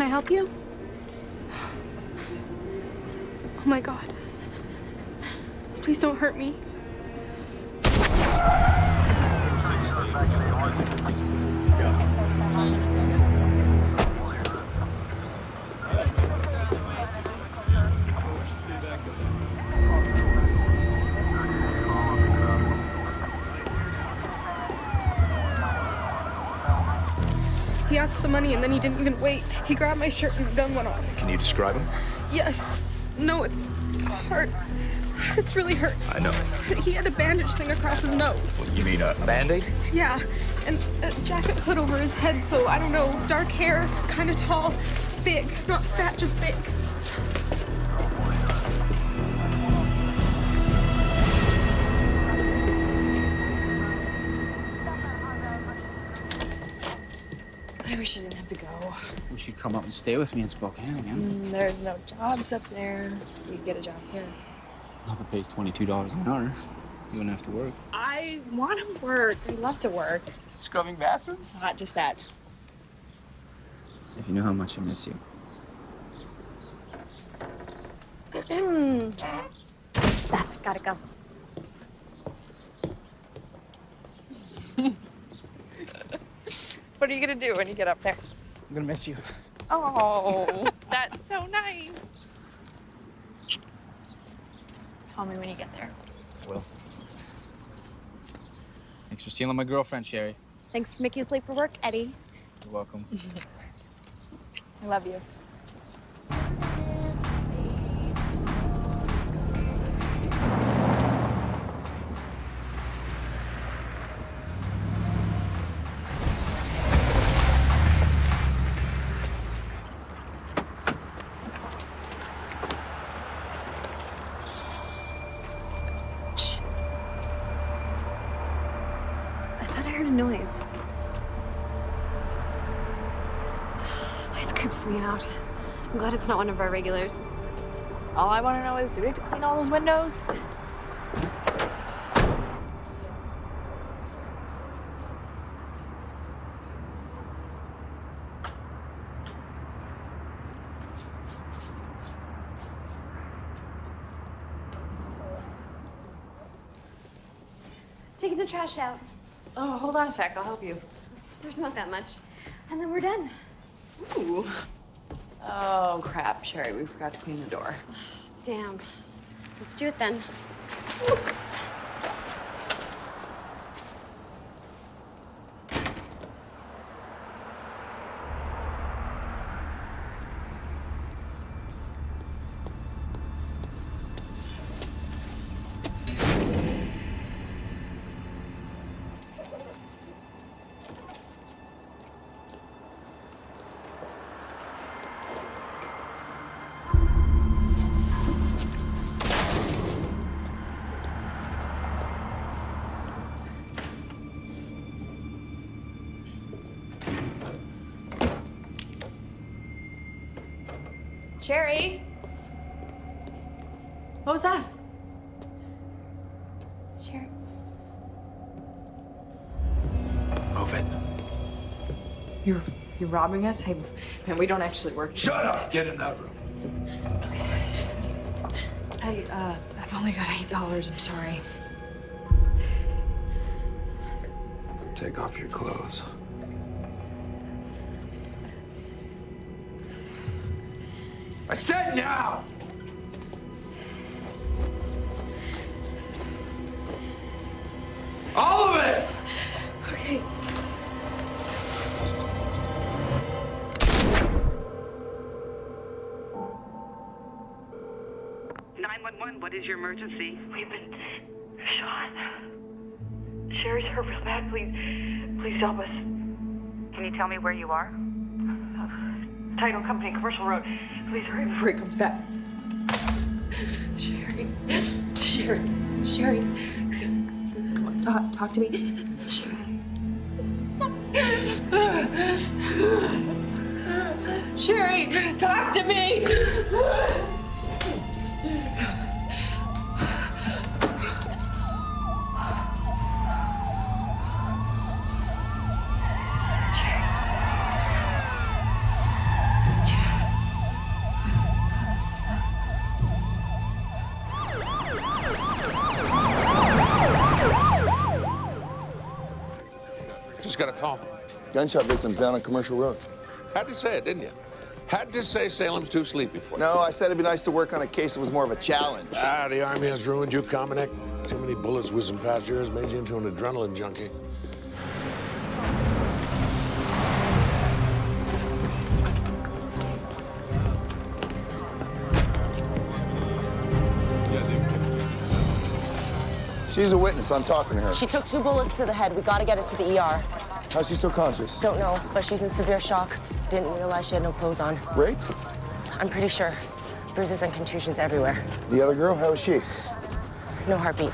I help you? Oh my God. Please don't hurt me. He asked for the money and then he didn't even wait. He grabbed my shirt and the gun went off. Can you describe him? Yes. No, it's hurt. This really hurts. I know. He had a bandage thing across his nose. You mean a Band-Aid? Yeah, and a jacket hood over his head, so I don't know, dark hair, kind of tall, big, not fat, just big. I wish I didn't have to go. Wish you'd come up and stay with me in Spokane again. There's no jobs up there. We could get a job here. Not that pays $22 an hour. You wouldn't have to work. I want to work. I love to work. Scrubbing bathrooms? Not just that. If you knew how much I miss you. Beth, gotta go. What are you gonna do when you get up there? I'm gonna miss you. Oh, that's so nice. Call me when you get there. Will. Thanks for stealing my girlfriend, Sherry. Thanks for making us late for work, Eddie. You're welcome. I love you. Shh. I thought I heard a noise. This place creeps me out. I'm glad it's not one of our regulars. All I want to know is, do we have to clean all those windows? Taking the trash out. Oh, hold on a sec. I'll help you. There's not that much. And then we're done. Ooh. Oh, crap, Sherry. We forgot to clean the door. Damn. Let's do it then. Sherry? What was that? Sherry? Move it. You're robbing us? Hey, man, we don't actually work. Shut up! Get in that room. I've only got $8. I'm sorry. Take off your clothes. I said now! All of it! Okay. What is your emergency? We've been shot. Sherry's hurt real bad. Please help us. Can you tell me where you are? Title Company, Commercial Road. Please hurry before he comes back. Sherry. Come on, talk to me. Sherry, talk to me. Just got a call. Gunshot victims down on Commercial Road. Had to say it, didn't you? Had to say Salem's too sleepy for you. No, I said it'd be nice to work on a case that was more of a challenge. Ah, the Army has ruined you, Komanek. Too many bullets whizzing past yours made you into an adrenaline junkie. She's a witness. I'm talking to her. She took 2 bullets to the head. We gotta get her to the ER. How's she still conscious? Don't know, but she's in severe shock. Didn't realize she had no clothes on. Raped? I'm pretty sure. Bruises and contusions everywhere. The other girl, how is she? No heartbeat.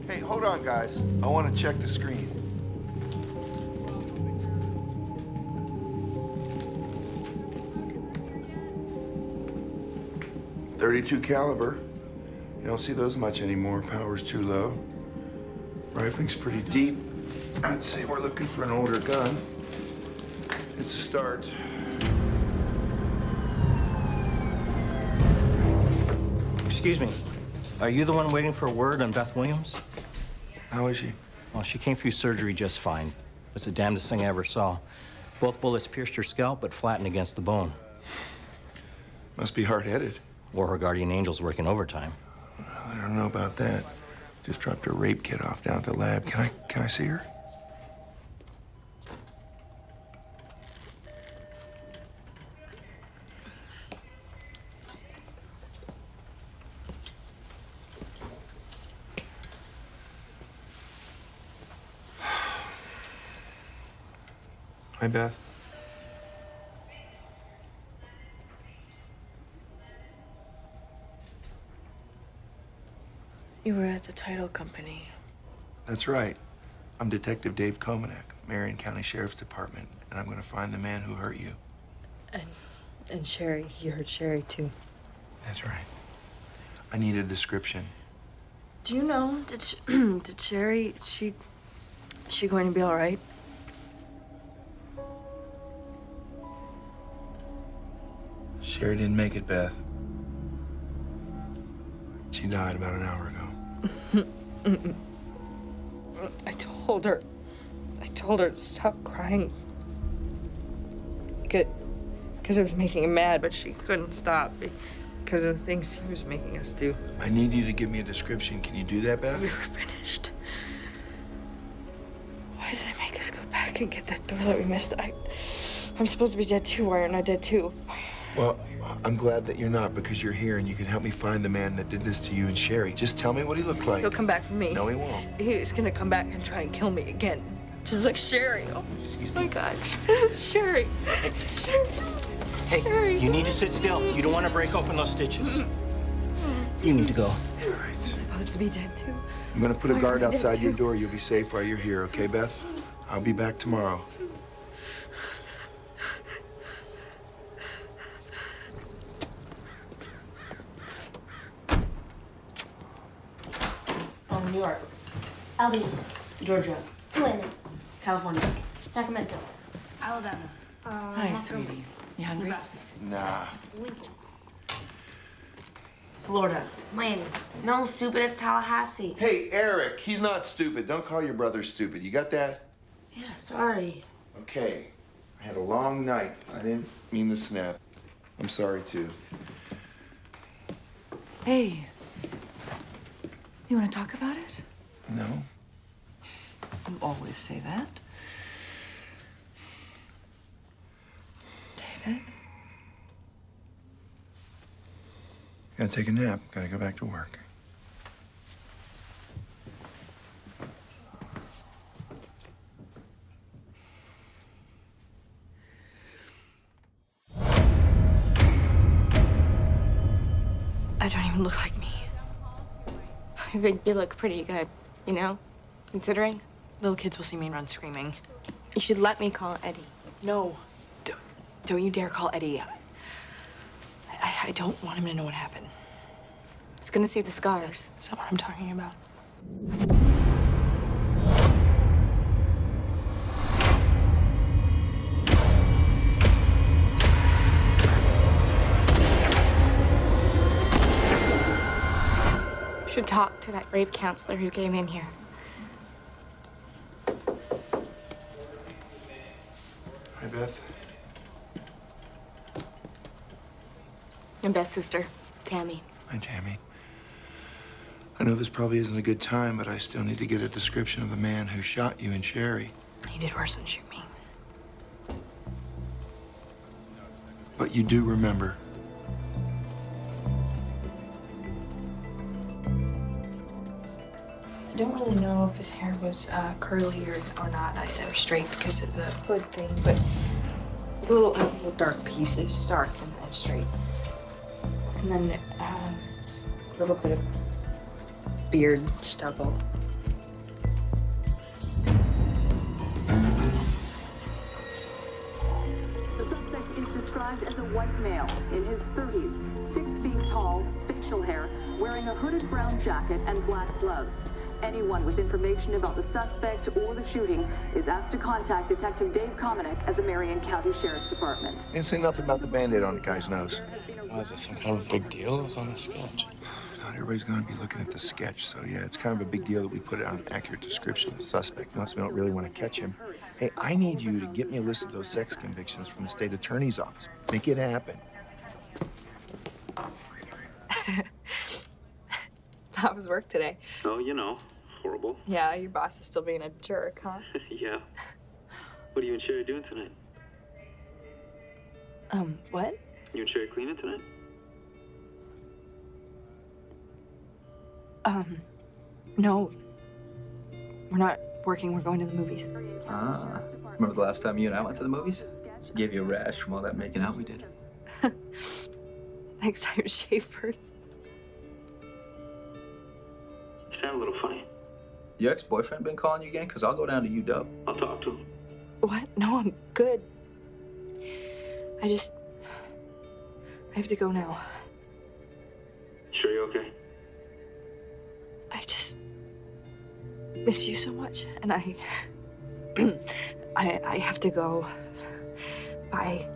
Hey, hold on, guys. I want to check the screen. .32 caliber. You don't see those much anymore. Power's too low. Rifling's pretty deep. I'd say we're looking for an older gun. It's a start. Excuse me. Are you the one waiting for word on Beth Williams? How is she? Well, she came through surgery just fine. It's the damnedest thing I ever saw. Both bullets pierced her scalp, but flattened against the bone. Must be hard-headed. Or her guardian angel's working overtime. I don't know about that. Just dropped her rape kit off down at the lab. Can I see her? Hi, Beth. You were at the title company. That's right. I'm Detective Dave Komanek, Marion County Sheriff's Department, and I'm going to find the man who hurt you. And Sherry, you heard Sherry too. That's right. I need a description. Do you know, did Sherry, is she going to be all right? Sherry didn't make it, Beth. She died about an hour ago. I told her to stop crying. Because it was making her mad, but she couldn't stop because of the things he was making us do. I need you to give me a description. Can you do that, Beth? We were finished. Why did I make us go back and get that door that we missed? I'm supposed to be dead too. Why aren't I dead too? Well, I'm glad that you're not, because you're here and you can help me find the man that did this to you and Sherry. Just tell me what he looked like. He'll come back for me. No, he won't. He's gonna come back and try and kill me again. Just like Sherry. Oh my gosh. Sherry. Sherry. Hey, Sherry. you need to sit still. You don't want to break open those stitches. You need to go. All I'm right. supposed to be dead too. I'm going to put a Why guard am I dead outside your too? door. You'll be safe while you're here, okay, Beth? I'll be back tomorrow. New York. Albany, Georgia. Atlanta, California. Sacramento, Alabama. Hi, sweetie. You hungry? Nah. Florida. Miami. No, stupid, it's Tallahassee. Hey, Eric, he's not stupid. Don't call your brother stupid. You got that? Yeah, sorry. Okay. I had a long night. I didn't mean to snap. I'm sorry, too. Hey, you want to talk about it? No? You always say that. David? Gotta take a nap. Gotta go back to work. I don't even look like me. I think you look pretty good, you know? Considering. Little kids will see me and run screaming. You should let me call Eddie. No. Don't you dare call Eddie. I don't want him to know what happened. He's gonna see the scars. That's not what I'm talking about. should talk to that rape counselor who came in here. Hi, Beth. I'm Beth's sister, Tammy. Hi, Tammy. I know this probably isn't a good time, but I still need to get a description of the man who shot you and Sherry. He did worse than shoot me. But you do remember. I don't really know if his hair was curly or not, or straight because of the hood thing, but little dark pieces, dark and straight. And then a little bit of beard stubble. The suspect is described as a white male in his 30s, 6 feet tall, facial hair, wearing a hooded brown jacket and black gloves. Anyone with information about the suspect or the shooting is asked to contact Detective Dave Komanek at the Marion County Sheriff's Department. Can't say nothing about the Band-Aid on the guy's nose. Oh, is this some kind of a big deal? It was on the sketch. Not everybody's gonna be looking at the sketch, so yeah, it's kind of a big deal that we put it on an accurate description of the suspect, unless we don't really want to catch him. Hey, I need you to get me a list of those sex convictions from the state attorney's office. Make it happen. That was work today. Oh, you know, horrible. Yeah, your boss is still being a jerk, huh? Yeah. What are you and Sherry doing tonight? What? You and Sherry cleaning tonight? No. We're not working, we're going to the movies. Ah, remember the last time you and I went to the movies? Gave you a rash from all that making out we did. Next time, shave first. You sound a little funny. Your ex-boyfriend been calling you again? Because I'll go down to UW. I'll talk to him. What? No, I'm good. I have to go now. Sure you're okay? I just miss you so much, and I have to go. Bye.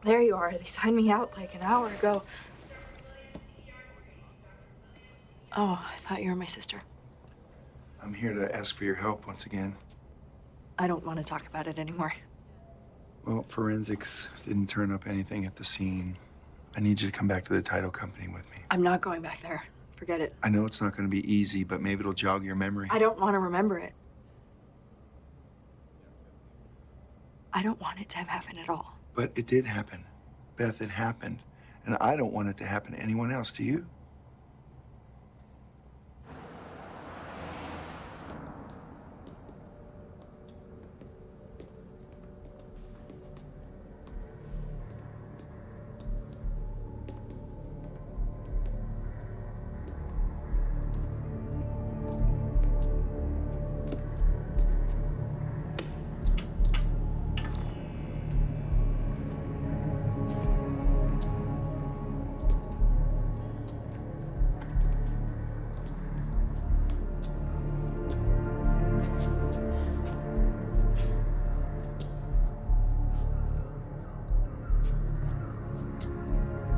There you are. They signed me out like an hour ago. Oh, I thought you were my sister. I'm here to ask for your help once again. I don't want to talk about it anymore. Well, forensics didn't turn up anything at the scene. I need you to come back to the title company with me. I'm not going back there. Forget it. I know it's not going to be easy, but maybe it'll jog your memory. I don't want to remember it. I don't want it to have happened at all. But it did happen. Beth, it happened. And I don't want it to happen to anyone else. Do you?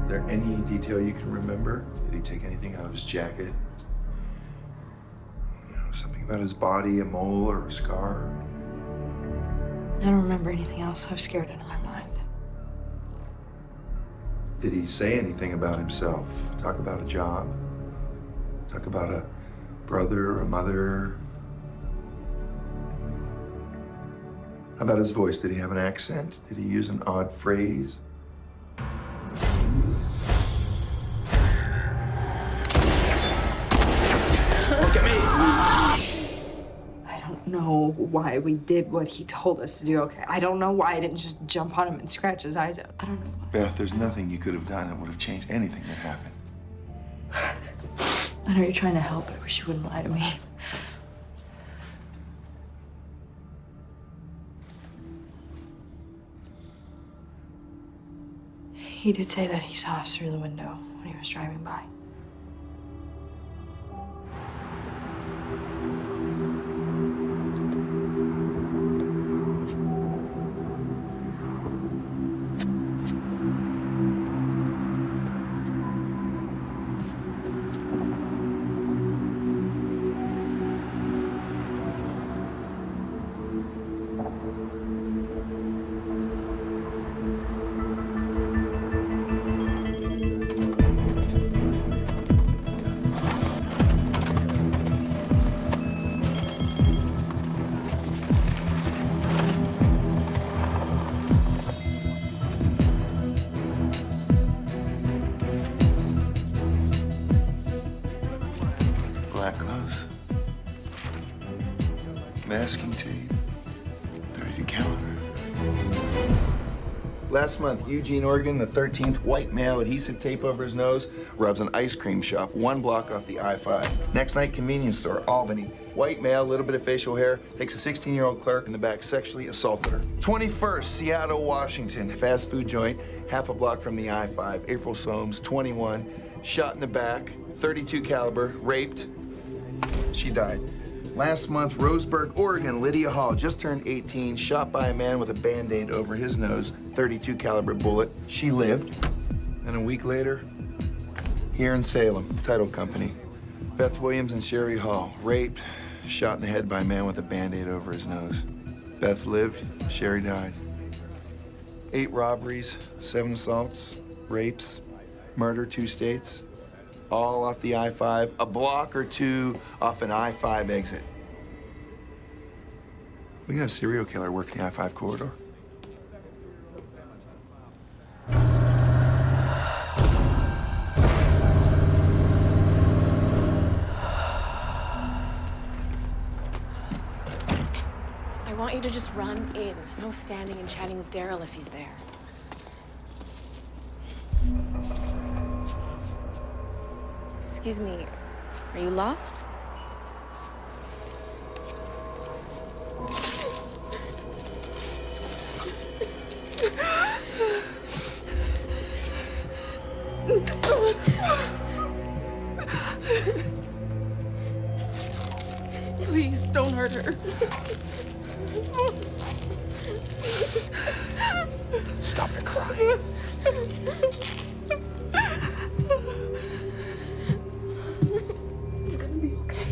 Is there any detail you can remember? Did he take anything out of his jacket? You know, something about his body, a mole or a scar? I don't remember anything else. I was scared out of my mind. Did he say anything about himself? Talk about a job? Talk about a brother, a mother? How about his voice? Did he have an accent? Did he use an odd phrase? Look at me! I don't know why we did what he told us to do, okay? I don't know why I didn't just jump on him and scratch his eyes out. I don't know why. Beth, there's nothing you could have done that would have changed anything that happened. I know you're trying to help, but I wish you wouldn't lie to me. He did say that he saw us through the window when he was driving by. masking tape, 32 caliber. Last month, Eugene, Oregon, the 13th, white male, adhesive tape over his nose, robs an ice cream shop 1 block off the I-5. Next night, convenience store, Albany. White male, little bit of facial hair, takes a 16-year-old clerk in the back, sexually assaulted her. 21st, Seattle, Washington, fast food joint, half a block from the I-5. April Soames, 21, shot in the back, 32 caliber, raped. She died. Last month, Roseburg, Oregon, Lydia Hall, just turned 18, shot by a man with a Band-Aid over his nose, 32 caliber bullet. She lived. And a week later, here in Salem, title company, Beth Williams and Sherry Hall, raped, shot in the head by a man with a Band-Aid over his nose. Beth lived, Sherry died. 8 robberies, 7 assaults, rapes, murder, 2 states. All off the I-5, a block or 2 off an I-5 exit. We got a serial killer working the I-5 corridor. I want you to just run in. No standing and chatting with Daryl if he's there. Excuse me, are you lost? Please don't hurt her. Stop the crying. It's gonna be okay.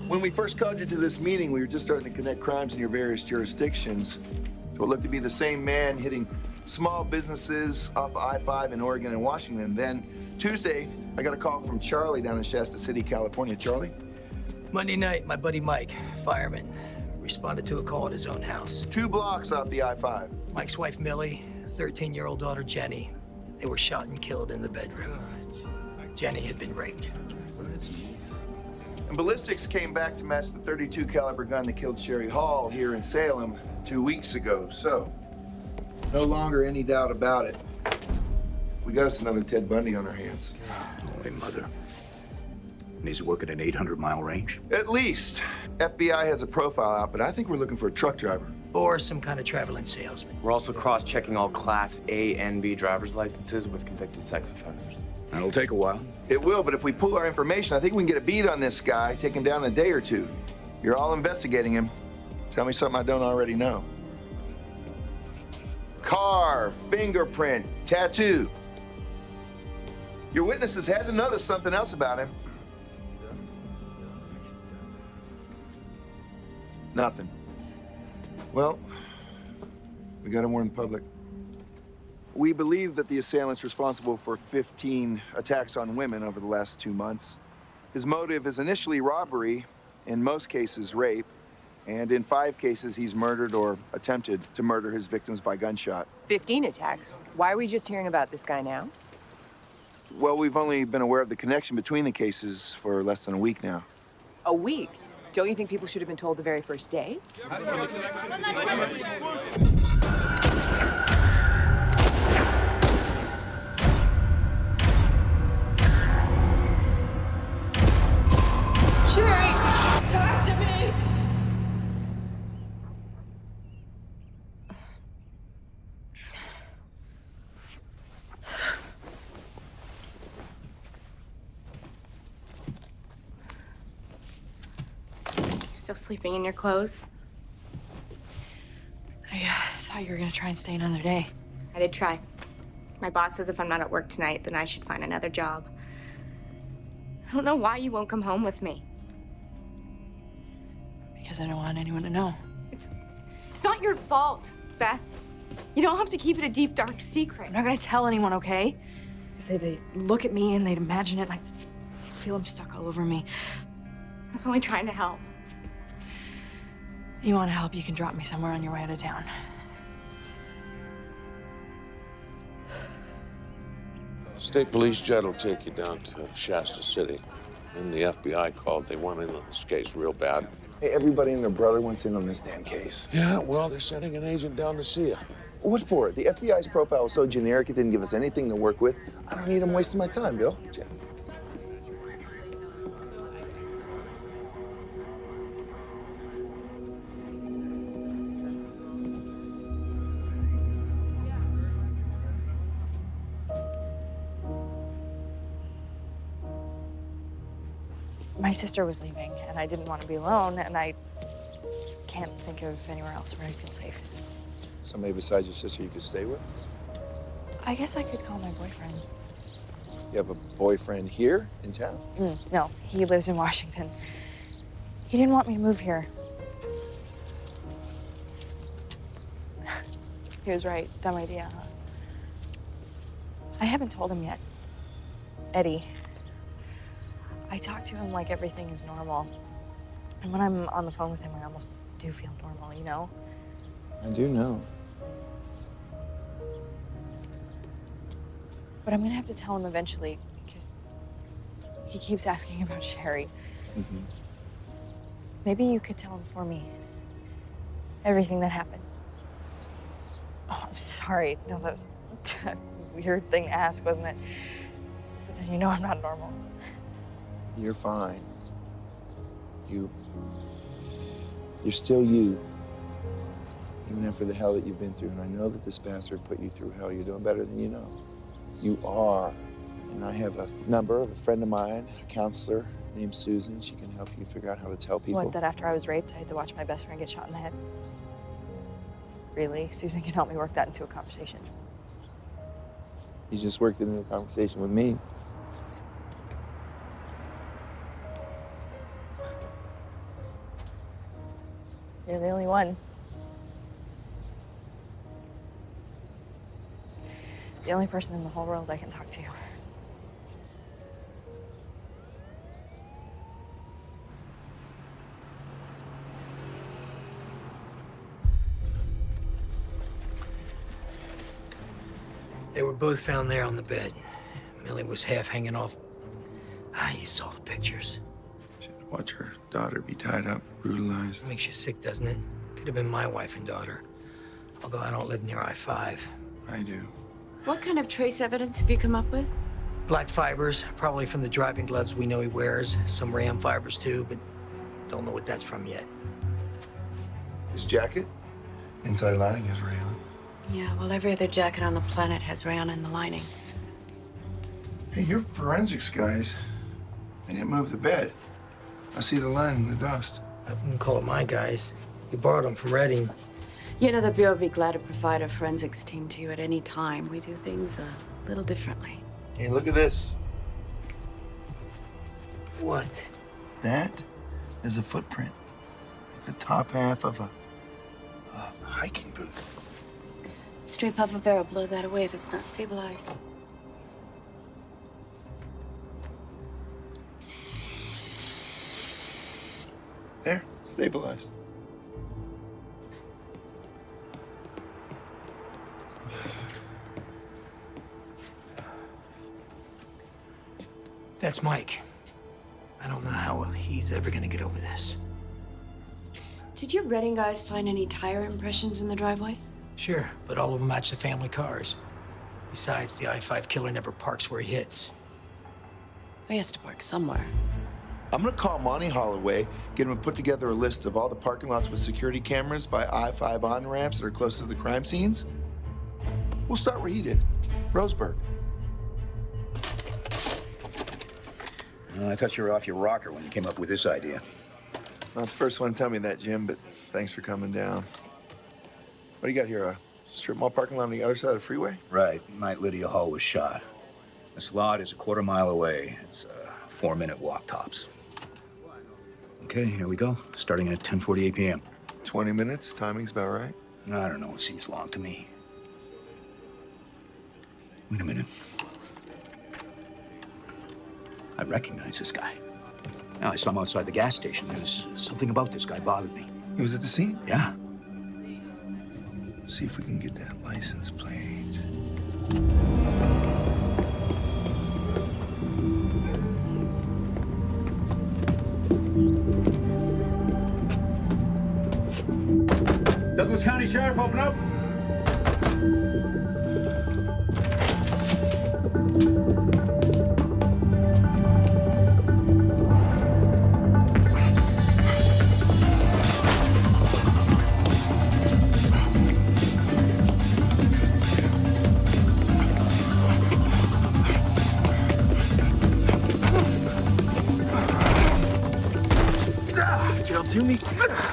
When we first called you to this meeting, we were just starting to connect crimes in your various jurisdictions. So it looked to be the same man hitting small businesses off I-5 in Oregon and Washington. Then Tuesday, I got a call from Charlie down in Shasta City, California. Charlie? Monday night, my buddy Mike, fireman, responded to a call at his own house. 2 blocks off the I-5. Mike's wife, Millie, 13-year-old daughter, Jenny, they were shot and killed in the bedroom. Jenny had been raped. And ballistics came back to match the 32 caliber gun that killed Sherry Hall here in Salem 2 weeks ago. So, no longer any doubt about it. We got us another Ted Bundy on our hands. Hey, Mother. And he's working an 800-mile range? At least. FBI has a profile out, but I think we're looking for a truck driver. Or some kind of traveling salesman. We're also cross-checking all Class A and B driver's licenses with convicted sex offenders. That'll take a while. It will, but if we pull our information, I think we can get a beat on this guy, take him down in a day or 2. You're all investigating him. Tell me something I don't already know. Car, fingerprint, tattoo. Your witnesses had to notice something else about him. Nothing. Well, we got him warned in public. We believe that the assailant's responsible for 15 attacks on women over the last 2 months. His motive is initially robbery, in most cases rape, and in 5 cases he's murdered or attempted to murder his victims by gunshot. 15 attacks? Why are we just hearing about this guy now? Well, we've only been aware of the connection between the cases for less than a week now. A week? Don't you think people should have been told the very first day? Sherry, talk to me! Still sleeping in your clothes? I thought you were gonna try and stay another day. I did try. My boss says if I'm not at work tonight, then I should find another job. I don't know why you won't come home with me. Because I don't want anyone to know. It's not your fault, Beth. You don't have to keep it a deep, dark secret. I'm not gonna tell anyone, okay? Because they look at me and they'd imagine it, and I feel them stuck all over me. I was only trying to help. You want help, you can drop me somewhere on your way out of town. State police jet will take you down to Shasta City. Then the FBI called. They want in on this case real bad. Hey, everybody and their brother wants in on this damn case. Yeah, well, they're sending an agent down to see you. What for? The FBI's profile was so generic it didn't give us anything to work with. I don't need them wasting my time, Bill. My sister was leaving, and I didn't want to be alone, and I can't think of anywhere else where I feel safe. Somebody besides your sister you could stay with? I guess I could call my boyfriend. You have a boyfriend here in town? No, he lives in Washington. He didn't want me to move here. He was right. Dumb idea, huh? I haven't told him yet. Eddie. I talk to him like everything is normal. And when I'm on the phone with him, I almost do feel normal, you know? I do know. But I'm gonna have to tell him eventually because he keeps asking about Sherry. Mm-hmm. Maybe you could tell him for me. Everything that happened. Oh, I'm sorry. No, that was a weird thing to ask, wasn't it? But then you know I'm not normal. You're fine. You're still you. Even after the hell that you've been through. And I know that this bastard put you through hell. You're doing better than you know. You are. And I have a number of a friend of mine, a counselor named Susan. She can help you figure out how to tell people. What, that after I was raped, I had to watch my best friend get shot in the head? Really? Susan can help me work that into a conversation. You just worked it into a conversation with me. You're the only one. The only person in the whole world I can talk to. They were both found there on the bed. Millie was half hanging off. You saw the pictures. Watch her daughter be tied up, brutalized. Makes you sick, doesn't it? Could have been my wife and daughter. Although I don't live near I-5. I do. What kind of trace evidence have you come up with? Black fibers, probably from the driving gloves we know he wears. Some ram fibers too, but don't know what that's from yet. His jacket? Inside lining has rayon. Yeah, well, every other jacket on the planet has rayon in the lining. Hey, you're forensics guys. They didn't move the bed. I see the line in the dust. I wouldn't call it my guys. We borrowed them from Reading. You know, the Bureau would be glad to provide a forensics team to you at any time. We do things a little differently. Hey, look at this. What? That is a footprint. Like the top half of a hiking boot. Stray puff of air will blow that away if it's not stabilized. There, stabilized. That's Mike. I don't know how he's ever gonna get over this. Did your Reading guys find any tire impressions in the driveway? Sure, but all of them match the family cars. Besides, the I-5 killer never parks where he hits. He has to park somewhere. I'm gonna call Monty Holloway, get him to put together a list of all the parking lots with security cameras by I-5 on-ramps that are close to the crime scenes. We'll start where he did, Roseburg. I thought you were off your rocker when you came up with this idea. Not the first one to tell me that, Jim, but thanks for coming down. What do you got here, a strip mall parking lot on the other side of the freeway? Right, night Lydia Hall was shot. This lot is a quarter mile away. It's a 4-minute walk tops. Okay, here we go. Starting at 10:48 p.m. 20 minutes, timing's about right. I don't know, it seems long to me. Wait a minute. I recognize this guy. Now, I saw him outside the gas station. There's something about this guy bothered me. He was at the scene? Yeah. See if we can get that license plate. Douglas County Sheriff, open up. Gerald Toomey,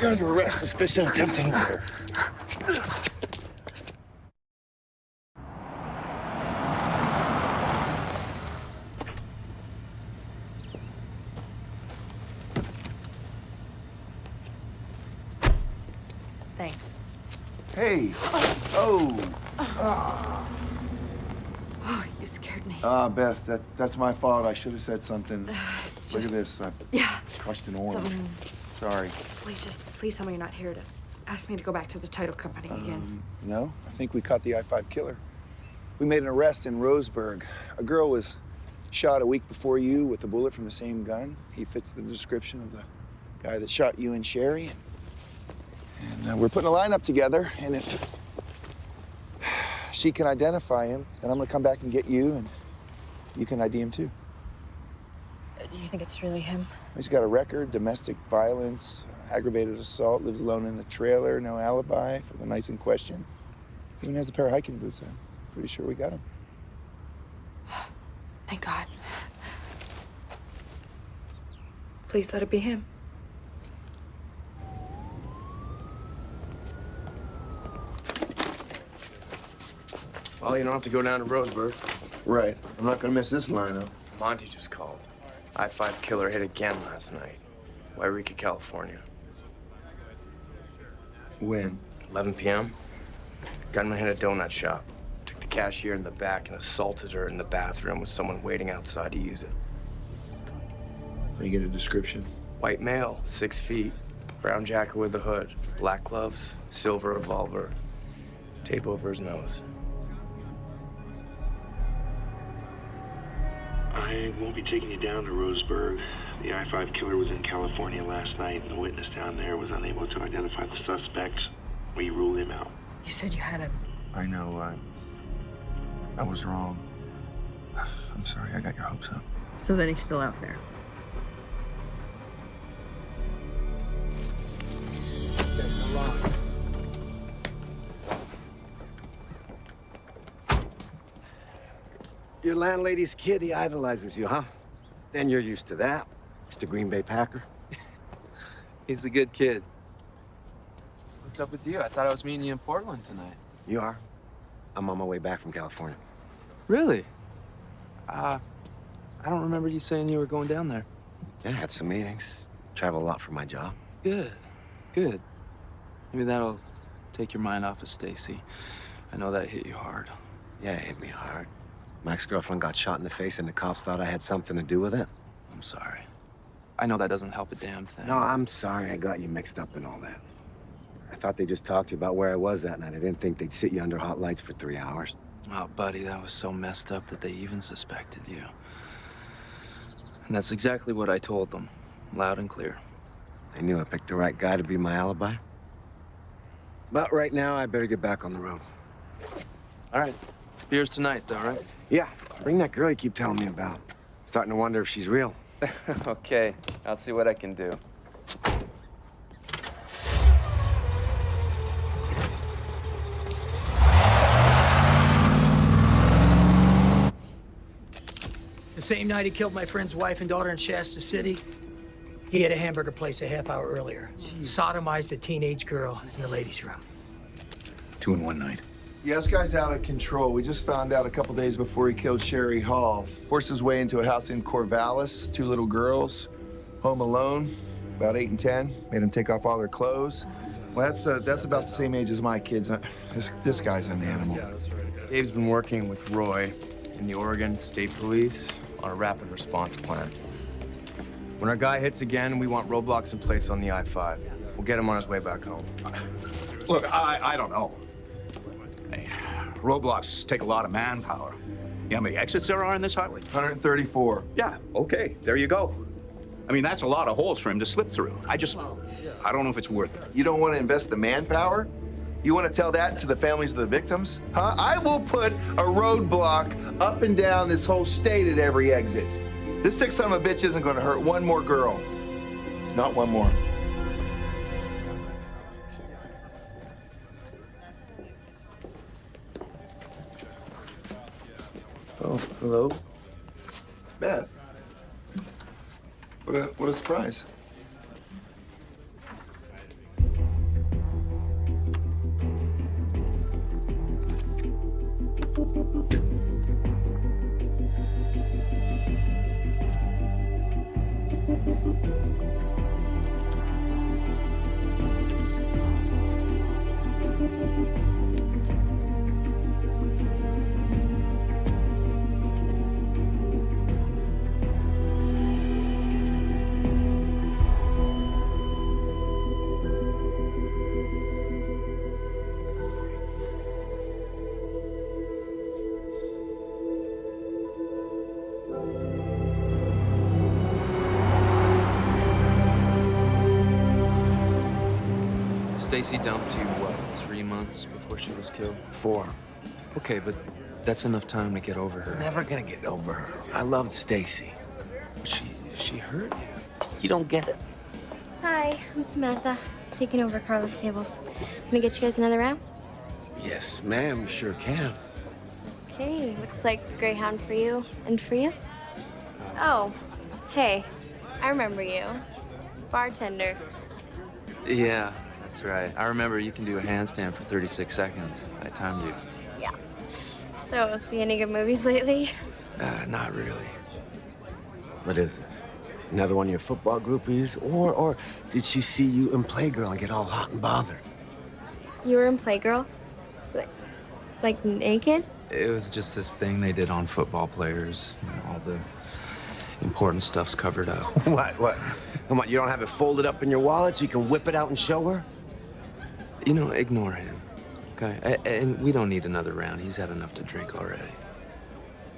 you're under arrest. Suspicion of attempting murder. Thanks. Hey. Oh. Ah. Oh, you scared me. Beth, that's my fault. I should have said something. It's Look just, at this. I yeah. crushed an orange. Something. Sorry. Please tell me you're not here to ask me to go back to the title company again. No, I think we caught the I-5 killer. We made an arrest in Roseburg. A girl was shot a week before you with a bullet from the same gun. He fits the description of the guy that shot you and Sherry. And we're putting a lineup together, and if she can identify him, then I'm gonna come back and get you, and you can ID him too. Do you think it's really him? He's got a record, domestic violence, aggravated assault, lives alone in a trailer, no alibi for the nights in question. Even has a pair of hiking boots on. Pretty sure we got him. Thank God. Please let it be him. Well, you don't have to go down to Roseburg. Right. I'm not gonna miss this lineup. Monty just called. I-5 killer hit again last night. Wairika, California. When? 11 p.m. Gunman hit a donut shop. Took the cashier in the back and assaulted her in the bathroom with someone waiting outside to use it. Can you get a description? White male, 6 feet, brown jacket with a hood, black gloves, silver revolver, tape over his nose. I won't be taking you down to Roseburg. The I-5 killer was in California last night, and the witness down there was unable to identify the suspect. We ruled him out. You said you had him. I know. I was wrong. I'm sorry. I got your hopes up. So then he's still out there. Your landlady's kid, he idolizes you, huh? Then you're used to that, Mr. Green Bay Packer. He's a good kid. What's up with you? I thought I was meeting you in Portland tonight. You are? I'm on my way back from California. Really? I don't remember you saying you were going down there. Yeah, I had some meetings. Travel a lot for my job. Good. Good. Maybe that'll take your mind off of Stacy. I know that hit you hard. Yeah, it hit me hard. My ex-girlfriend got shot in the face and the cops thought I had something to do with it. I'm sorry. I know that doesn't help a damn thing. No, I'm sorry I got you mixed up in all that. I thought they just talked to you about where I was that night. I didn't think they'd sit you under hot lights for 3 hours. Oh, buddy, that was so messed up that they even suspected you. And that's exactly what I told them, loud and clear. I knew I picked the right guy to be my alibi. But right now, I better get back on the road. All right. Beers tonight, though, right? Yeah. Bring that girl you keep telling me about. Starting to wonder if she's real. Okay, I'll see what I can do. The same night he killed my friend's wife and daughter in Shasta City, he had a hamburger place a half hour earlier. Sodomized a teenage girl in the ladies' room. 2 in 1 night. Yeah, this guy's out of control. We just found out a couple days before he killed Sherry Hall. Forced his way into a house in Corvallis, 2 little girls, home alone, about 8 and 10. Made them take off all their clothes. Well, that's about the same age as my kids. This guy's an animal. Dave's been working with Roy in the Oregon State Police on a rapid response plan. When our guy hits again, we want roadblocks in place on the I-5. We'll get him on his way back home. Look, I don't know. Hey, roadblocks take a lot of manpower. You know how many exits there are in this highway? 134. Yeah, okay, there you go. I mean, that's a lot of holes for him to slip through. I don't know if it's worth it. You don't want to invest the manpower? You want to tell that to the families of the victims? Huh? I will put a roadblock up and down this whole state at every exit. This sick son of a bitch isn't going to hurt one more girl. Not one more. Oh, hello. Beth. What a surprise. Stacy dumped you, what, 3 months before she was killed? 4. Okay, but that's enough time to get over her. Never gonna get over her. I loved Stacy. She hurt you. You don't get it. Hi, I'm Samantha, taking over Carla's tables. Gonna get you guys another round? Yes, ma'am, you sure can. Okay, looks like Greyhound for you. And for you? Oh, hey, I remember you. Bartender. Yeah, that's right. I remember you can do a handstand for 36 seconds. I timed you. Yeah. So, see any good movies lately? Not really. What is this? Another one of your football groupies? Or did she see you in Playgirl and get all hot and bothered? You were in Playgirl? Like naked? It was just this thing they did on football players. You know, all the important stuff's covered up. What? Come on, you don't have it folded up in your wallet so you can whip it out and show her? You know, ignore him, okay? And we don't need another round. He's had enough to drink already.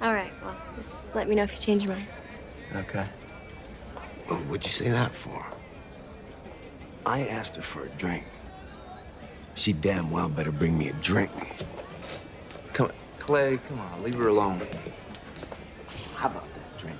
All right, well, just let me know if you change your mind. Okay. Well, what'd you say that for? I asked her for a drink. She damn well better bring me a drink. Come on, Clay, come on, leave her alone. How about that drink?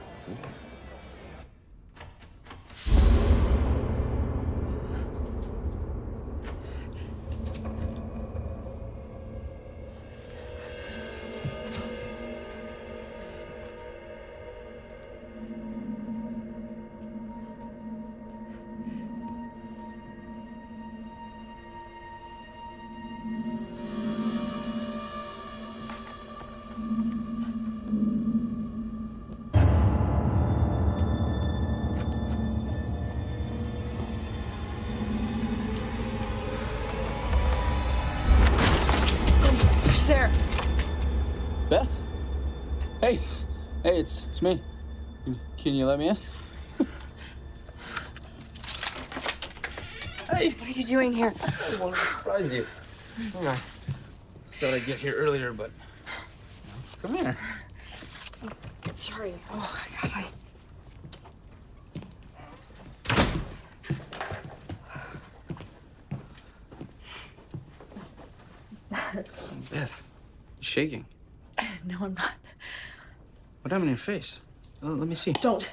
Sarah. Beth? Hey, it's me. Can you let me in? Hey. What are you doing here? I wanted to surprise you. I thought I'd get here earlier, but come here. Sorry. Oh, God, Beth, you're shaking. No, I'm not. What happened to your face? Let me see. Don't.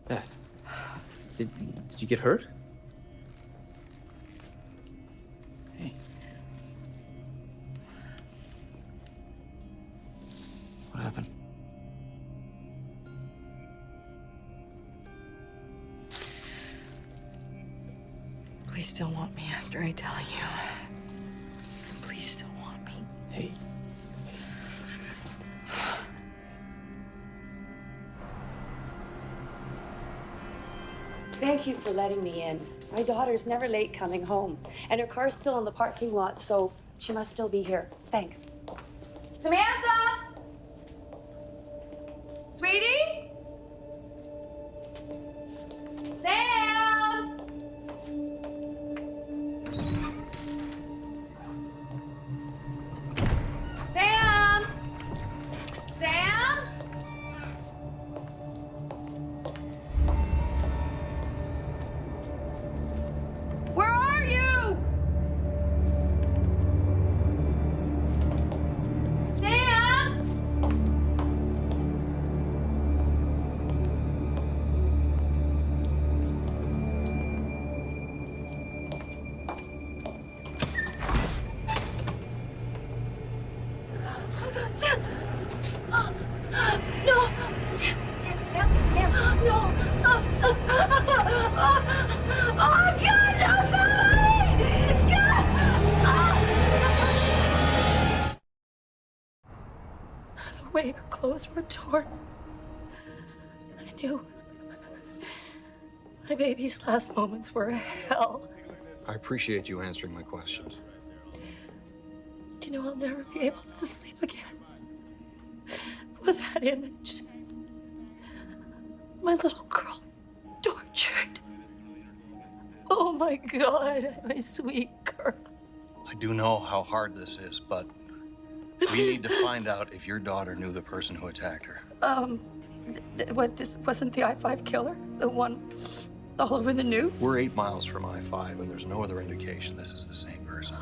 Beth, did you get hurt? Hey. What happened? Please don't want me after I tell you. Please don't want me. Hey. Thank you for letting me in. My daughter's never late coming home, and her car's still in the parking lot, so she must still be here. Thanks. Samantha! Sweetie? Sam! no! Oh, God, no, somebody! God! The way her clothes were torn, I knew my baby's last moments were hell. I appreciate you answering my questions. Do you know I'll never be able to sleep again with that image? My little girl tortured. Oh my God, my sweet girl. I do know how hard this is, but we need to find out if your daughter knew the person who attacked her. What, this wasn't the I-5 killer? The one all over the news? We're 8 miles from I-5, and there's no other indication this is the same person.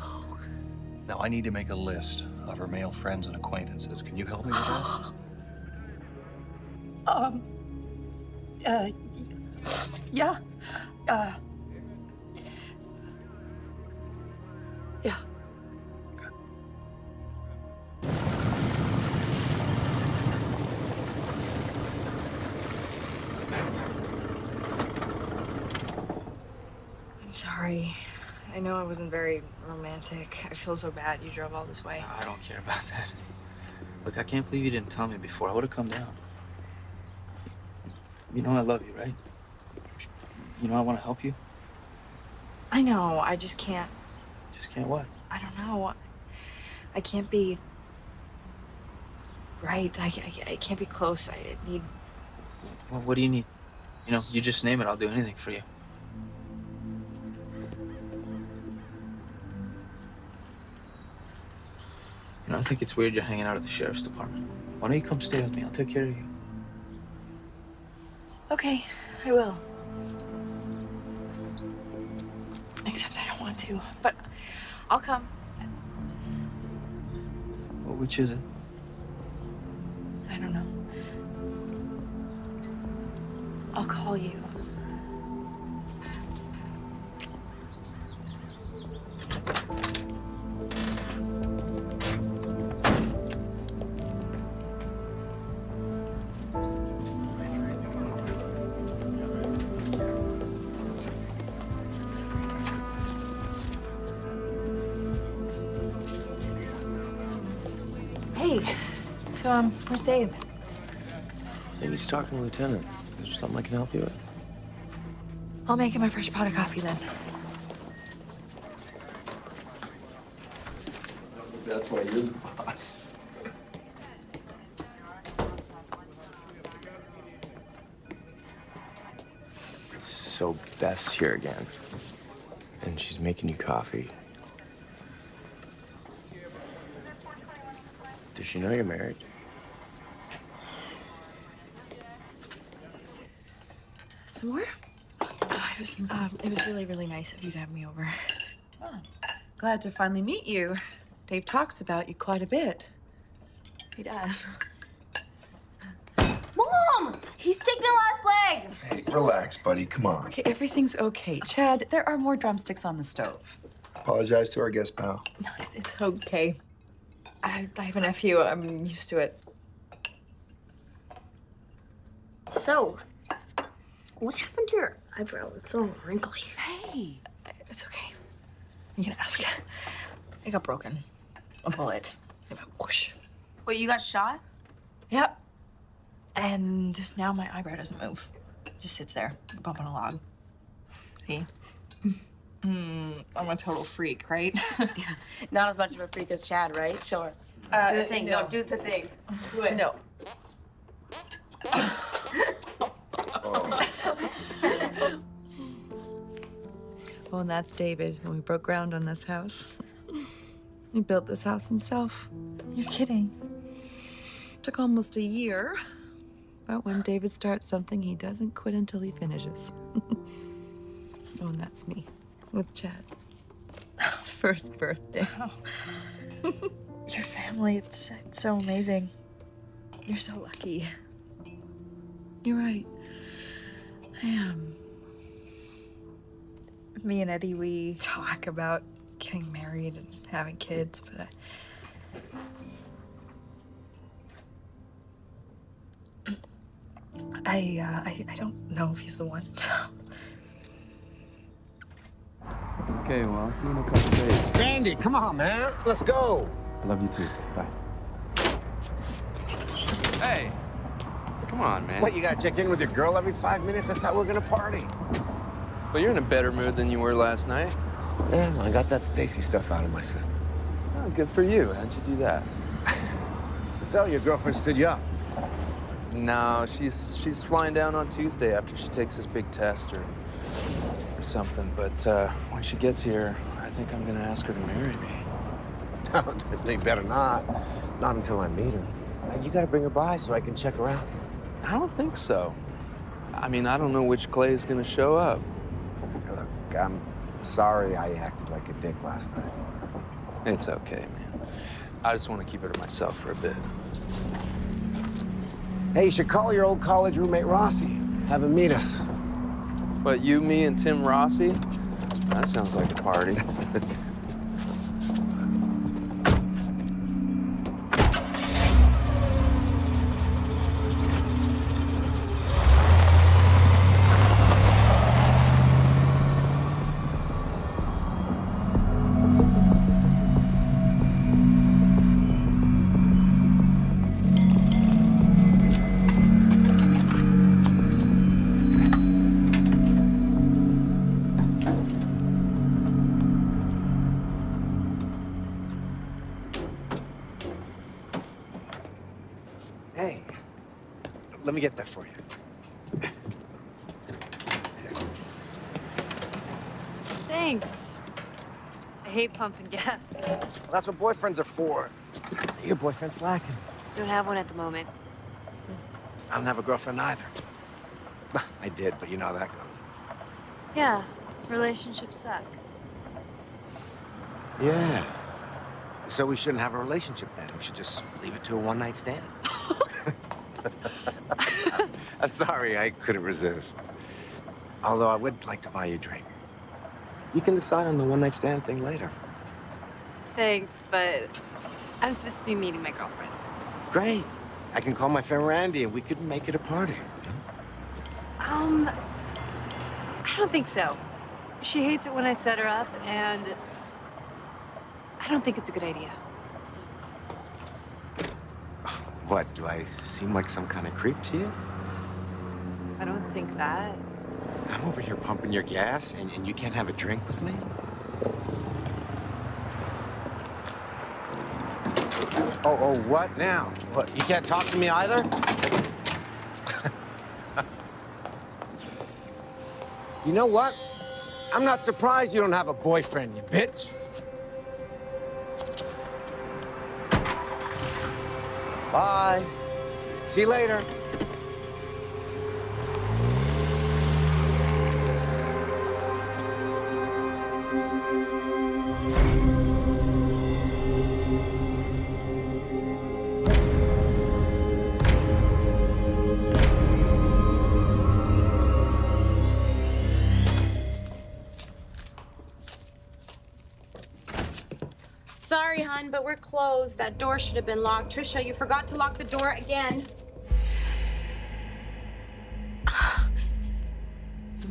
Now, I need to make a list of her male friends and acquaintances. Can you help me with that? Yeah. Yeah. I'm sorry. I know I wasn't very romantic. I feel so bad you drove all this way. I don't care about that. Look, I can't believe you didn't tell me before. I would have come down. You know I love you, right? You know I want to help you. I know, I just can't. Just can't what? I don't know. I can't be right. I can't be close. I need. Well, what do you need? You know, you just name it. I'll do anything for you. You know, I think it's weird you're hanging out at the sheriff's department. Why don't you come stay with me? I'll take care of you. Okay, I will. Except I don't want to, but I'll come. Well, which is it? I don't know. I'll call you. Hey, so where's Dave? I think he's talking to the lieutenant. Is there something I can help you with? I'll make him a fresh pot of coffee then. That's why you're the boss. So Beth's here again. And she's making you coffee. Does she know you're married? Some more? It was really, really nice of you to have me over. Oh, glad to finally meet you. Dave talks about you quite a bit. He does. Mom! He's taking the last leg! Hey, relax, buddy. Come on. Okay, everything's okay. Chad, there are more drumsticks on the stove. Apologize to our guest pal. No, it's okay. I have a nephew. I'm used to it. So, what happened to your eyebrow? It's all wrinkly. Hey! It's okay. You can ask. It got broken. A bullet. It went whoosh. Wait, you got shot? Yep. And now my eyebrow doesn't move. It just sits there, bump on a log. See? I'm a total freak, right? Yeah. Not as much of a freak as Chad, right? Sure. Do the thing. No, do the thing. Do it. No. Oh, and that's David when we broke ground on this house. He built this house himself. You're kidding. Took almost a year. But when David starts something, he doesn't quit until he finishes. Oh, and that's me with Chad. His first birthday. Wow. Your family, it's so amazing. You're so lucky. You're right. I am. Me and Eddie, we talk about getting married and having kids, but I don't know if he's the one. Okay, well, I'll see you in a couple days. Randy, come on, man. Let's go. I love you too. Bye. Hey, come on, man. What, you gotta check in with your girl every 5 minutes? I thought we were gonna party. Well, you're in a better mood than you were last night. Yeah, I got that Stacy stuff out of my system. Oh, good for you. How'd you do that? So, your girlfriend stood you up? No, she's flying down on Tuesday after she takes this big test or something. But when she gets here, I think I'm gonna ask her to marry me. They better not. Not until I meet her. You gotta bring her by so I can check her out. I don't think so. I mean, I don't know which Clay's gonna show up. Look, I'm sorry I acted like a dick last night. It's okay, man. I just want to keep it to myself for a bit. Hey, you should call your old college roommate Rossi. Have him meet us. But you, me, and Tim Rossi? That sounds like a party. Hey, let me get that for you. Thanks. I hate pumping gas. Well, that's what boyfriends are for. Your boyfriend's slacking. Don't have one at the moment. I don't have a girlfriend either. I did, but you know how that goes. Yeah, relationships suck. Yeah. So we shouldn't have a relationship then. We should just leave it to a one-night stand. I'm sorry, I couldn't resist. Although I would like to buy you a drink. You can decide on the one-night stand thing later. Thanks, but I'm supposed to be meeting my girlfriend. Great. I can call my friend Randy and we could make it a party. I don't think so. She hates it when I set her up, and I don't think it's a good idea. What, do I seem like some kind of creep to you? I don't think that. I'm over here pumping your gas and you can't have a drink with me? Oh, what now? What, you can't talk to me either? You know what? I'm not surprised you don't have a boyfriend, you bitch. Bye. See you later. Sorry, hon, but we're closed. That door should have been locked. Trisha, you forgot to lock the door again.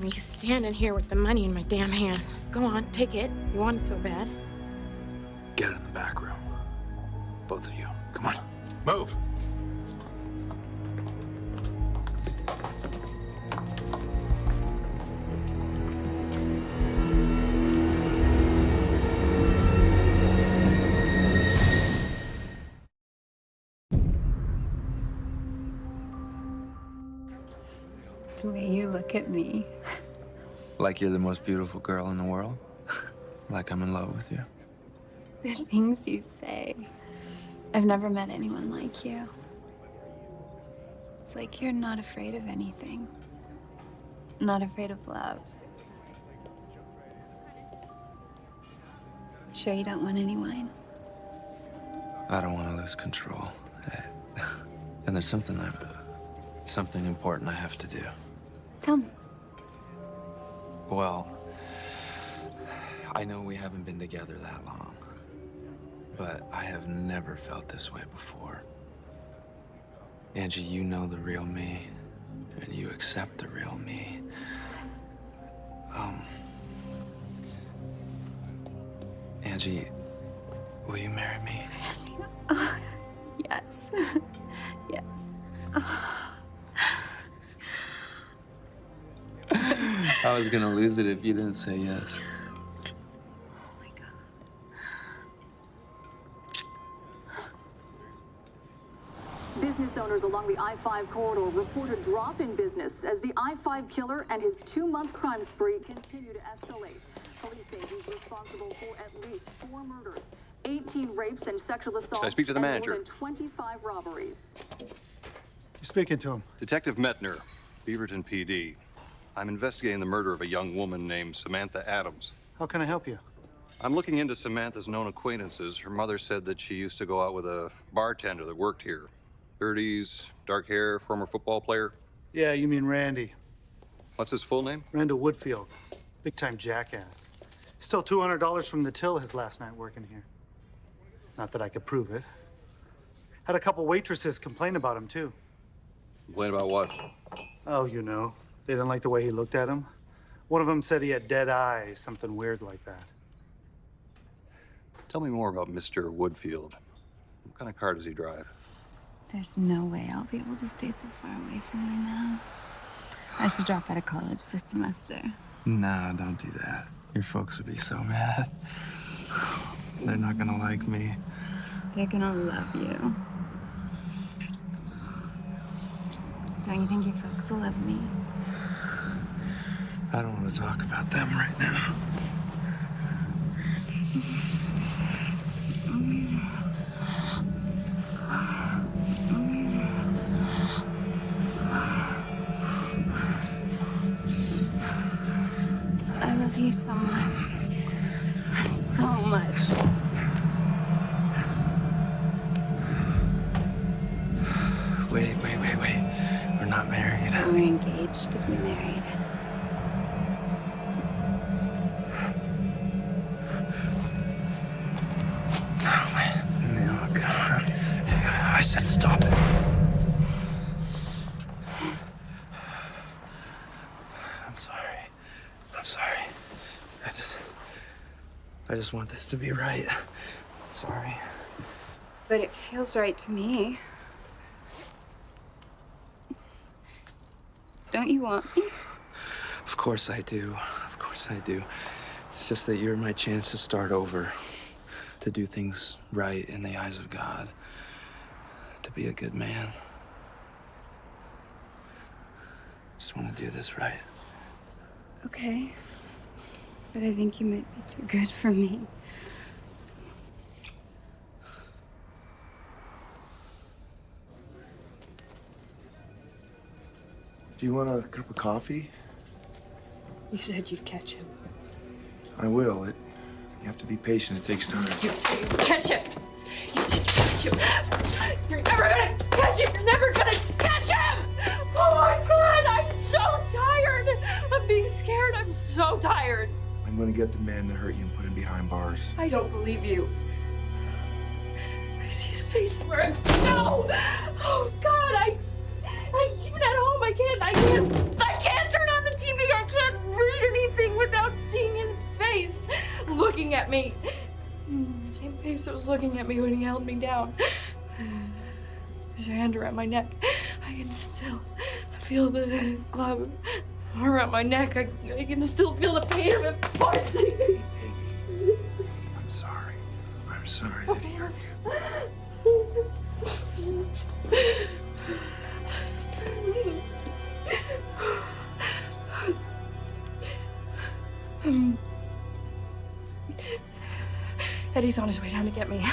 You standing here with the money in my damn hand. Go on, take it. You want it so bad. Get in the back room. Both of you. Come on. Move. The way you look at me. Like you're the most beautiful girl in the world? Like I'm in love with you? The things you say. I've never met anyone like you. It's like you're not afraid of anything. Not afraid of love. Sure you don't want any wine? I don't want to lose control. And there's something important I have to do. Tell me. Well, I know we haven't been together that long, but I have never felt this way before. Angie, you know the real me, and accept the real me. Angie, will you marry me? Yes. Yes. I was gonna lose it if you didn't say yes. Business owners along the I-5 corridor report a drop in business as the I-5 killer and his 2-month crime spree continue to escalate. Police say he's responsible for at least 4 murders, 18 rapes and sexual assaults, Can I speak to the and manager? more than 25 robberies. You're speaking to him. Detective Metner, Beaverton PD. I'm investigating the murder of a young woman named Samantha Adams. How can I help you? I'm looking into Samantha's known acquaintances. Her mother said that she used to go out with a bartender that worked here. 30s, dark hair, former football player. Yeah, you mean Randy. What's his full name? Randall Woodfield. Big-time jackass. Stole $200 from the till his last night working here. Not that I could prove it. Had a couple waitresses complain about him, too. Complain about what? Oh, you know. They didn't like the way he looked at them. One of them said he had dead eyes, something weird like that. Tell me more about Mr. Woodfield. What kind of car does he drive? There's no way I'll be able to stay so far away from you now. I should drop out of college this semester. Nah, don't do that. Your folks would be so mad. They're not gonna like me. They're gonna love you. Don't you think your folks will love me? I don't want to talk about them right now. I love you so much. So much. Wait. We're not married. We're engaged to be married. Oh, God. I said stop it. I'm sorry. I just want this to be right. I'm sorry. But it feels right to me. Don't you want me? Of course I do. It's just that you're my chance to start over. To do things right in the eyes of God. To be a good man. Just want to do this right. Okay. But I think you might be too good for me. Do you want a cup of coffee? You said you'd catch him. I will. You have to be patient. It takes time. You said you'd catch him. You said you'd catch him. You're never gonna catch him. You're never gonna catch him. Oh my God, I'm so tired. I'm being scared. I'm so tired. I'm gonna get the man that hurt you and put him behind bars. I don't believe you. I see his face where no. Oh God, I even at home I can't turn on the TV. I can't read anything without seeing his face looking at me. The same face that was looking at me when he held me down. His hand around my neck. I can still feel the glove around my neck. I can still feel the pain of it forcing. I'm sorry. I'm sorry that he hurt you. Eddie's on his way down to get me.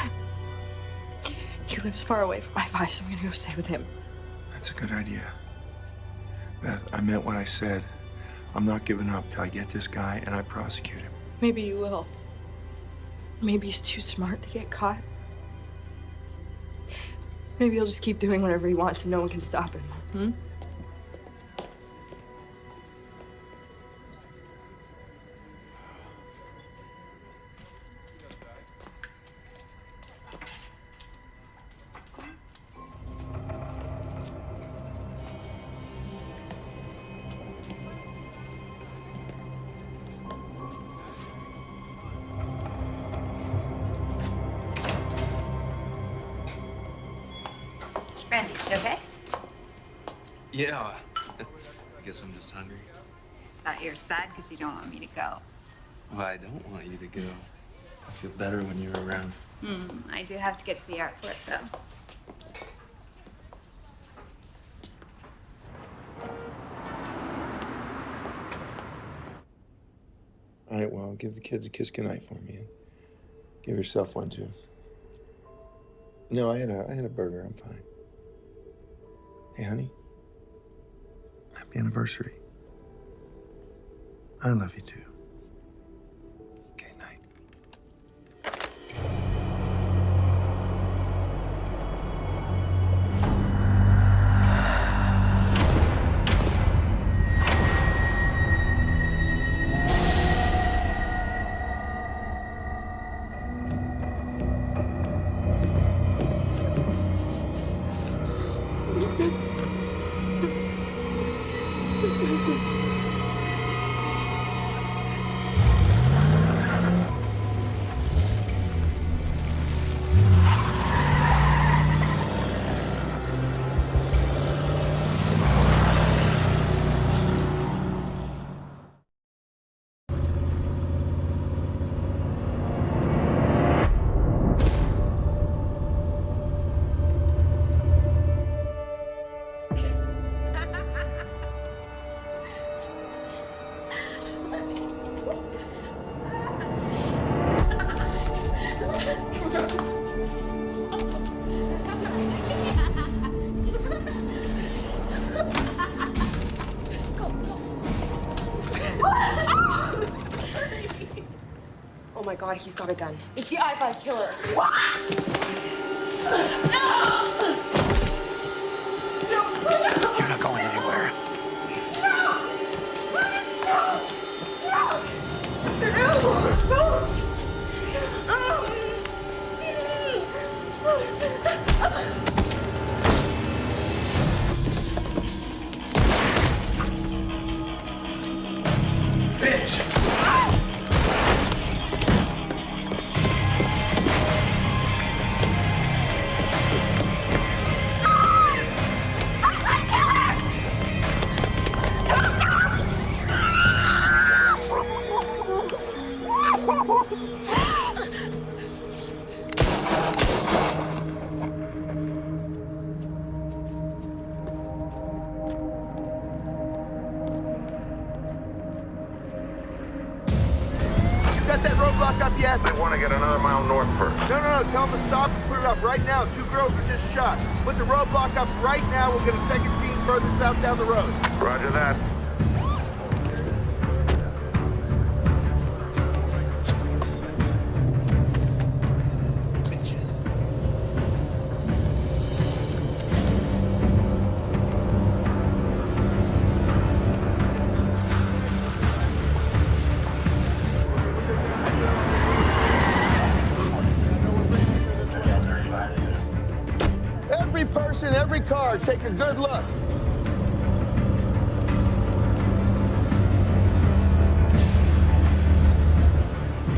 He lives far away from I-5, so I'm gonna go stay with him. That's a good idea. Beth, I meant what I said. I'm not giving up till I get this guy and I prosecute him. Maybe you will. Maybe he's too smart to get caught. Maybe he'll just keep doing whatever he wants and no one can stop him. You okay? Yeah. I guess I'm just hungry. Thought you were sad because you don't want me to go. Well, I don't want you to go. I feel better when you're around. I do have to get to the airport, though. All right, well, give the kids a kiss goodnight for me, and give yourself one too. No, I had a burger. I'm fine. Hey, honey. Happy anniversary. I love you too. Okay, night. Oh my God, he's got a gun. It's the I-5 killer. You're not going anywhere. Bitch! Got that roadblock up yet? I want to get another mile north first. No. Tell them to stop and put it up right now. 2 girls were just shot. Put the roadblock up right now. We'll get a second team further south down the road. Roger that. Bitches. Every person, every car, take a good look.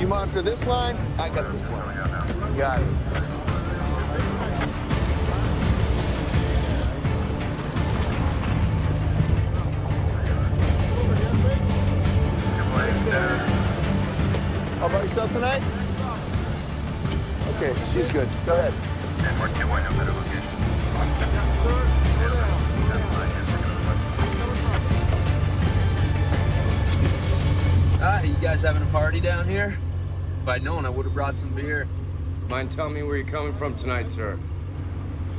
You monitor this line, I got this line. Got it. All by yourself tonight? Okay, she's good. Go ahead. Hi, you guys having a party down here? If I'd known, I would have brought some beer. Mind telling me where you're coming from tonight, sir?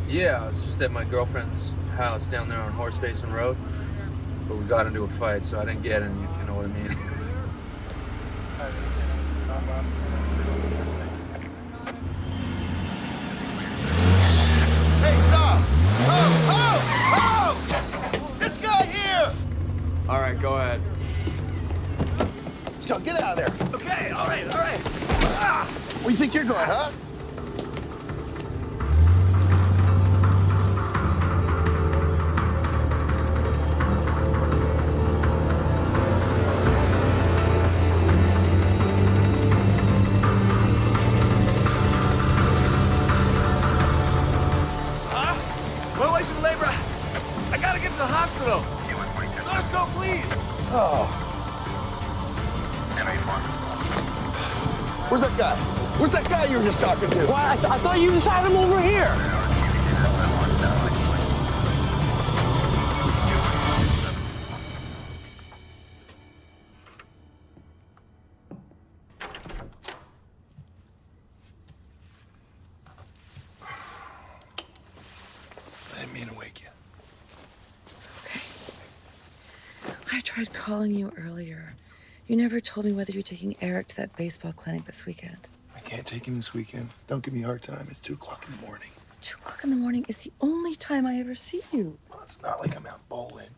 Yeah, I was just at my girlfriend's house down there on Horse Basin Road. But we got into a fight, so I didn't get any, if you know what I mean. Hey, stop! Oh! This guy here! All right, go ahead. Let's go, get out of there. Okay, all right. Where you think you're going, huh? Huh? Wanna waste some us go, please. Oh. Where's that guy? Where's that guy you were just talking to? Well, I thought you just had him over here. I didn't mean to wake you. It's okay. I tried calling you earlier. You never told me whether you're taking Eric to that baseball clinic this weekend. I can't take him this weekend. Don't give me a hard time. It's 2 o'clock in the morning. 2 o'clock in the morning is the only time I ever see you. Well, it's not like I'm out bowling.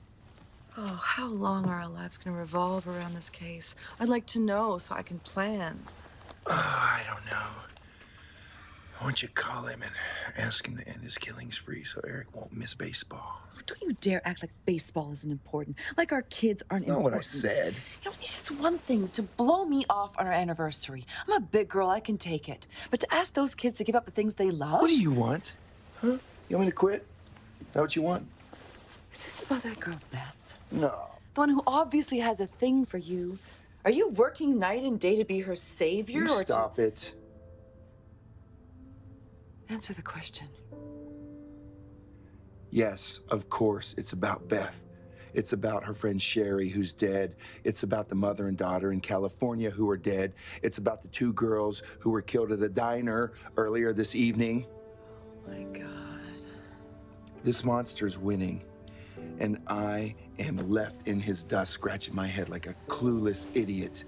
Oh, how long are our lives gonna revolve around this case? I'd like to know so I can plan. I don't know. I want you to call him and ask him to end his killing spree so Eric won't miss baseball. Don't you dare act like baseball isn't important. Like our kids aren't That's not important. what I said. You know, it is one thing to blow me off on our anniversary. I'm a big girl, I can take it. But to ask those kids to give up the things they love? What do you want? Huh? You want me to quit? Is that what you want? Is this about that girl, Beth? No. The one who obviously has a thing for you. Are you working night and day to be her savior You or stop it. to answer the question? Yes, of course, it's about Beth. It's about her friend Sherry, who's dead. It's about the mother and daughter in California who are dead. It's about the 2 girls who were killed at a diner earlier this evening. Oh my God. This monster's winning, and I am left in his dust, scratching my head like a clueless idiot.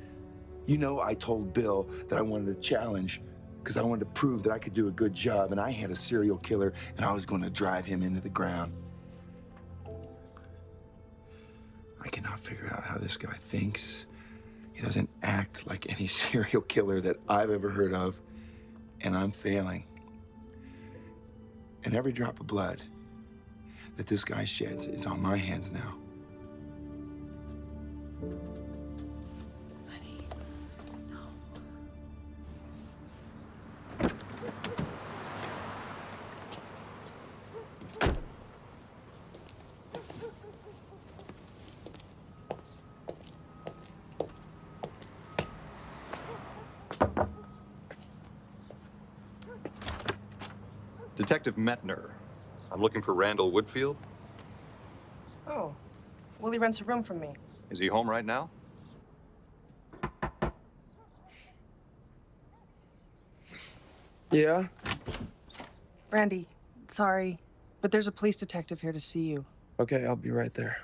You know, I told Bill that I wanted a challenge because I wanted to prove that I could do a good job, and I had a serial killer, and I was going to drive him into the ground. I cannot figure out how this guy thinks. He doesn't act like any serial killer that I've ever heard of, and I'm failing. And every drop of blood that this guy sheds is on my hands now. Detective Metner. I'm looking for Randall Woodfield. Oh, Willie rents a room from me. Is he home right now? Yeah? Randy, sorry, but there's a police detective here to see you. Okay, I'll be right there.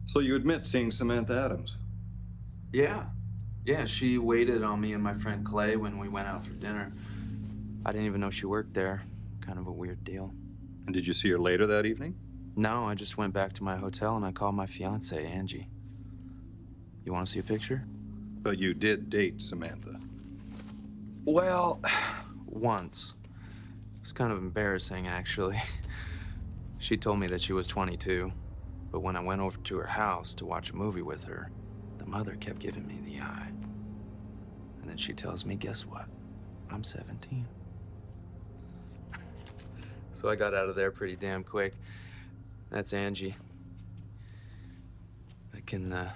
So you admit seeing Samantha Adams? Yeah. Yeah, she waited on me and my friend Clay when we went out for dinner. I didn't even know she worked there. Kind of a weird deal. And did you see her later that evening? No, I just went back to my hotel and I called my fiance, Angie. You want to see a picture? But you did date Samantha. Well, once. It was kind of embarrassing, actually. She told me that she was 22, but when I went over to her house to watch a movie with her, the mother kept giving me the eye. And then she tells me, guess what? I'm 17. So I got out of there pretty damn quick. That's Angie. I can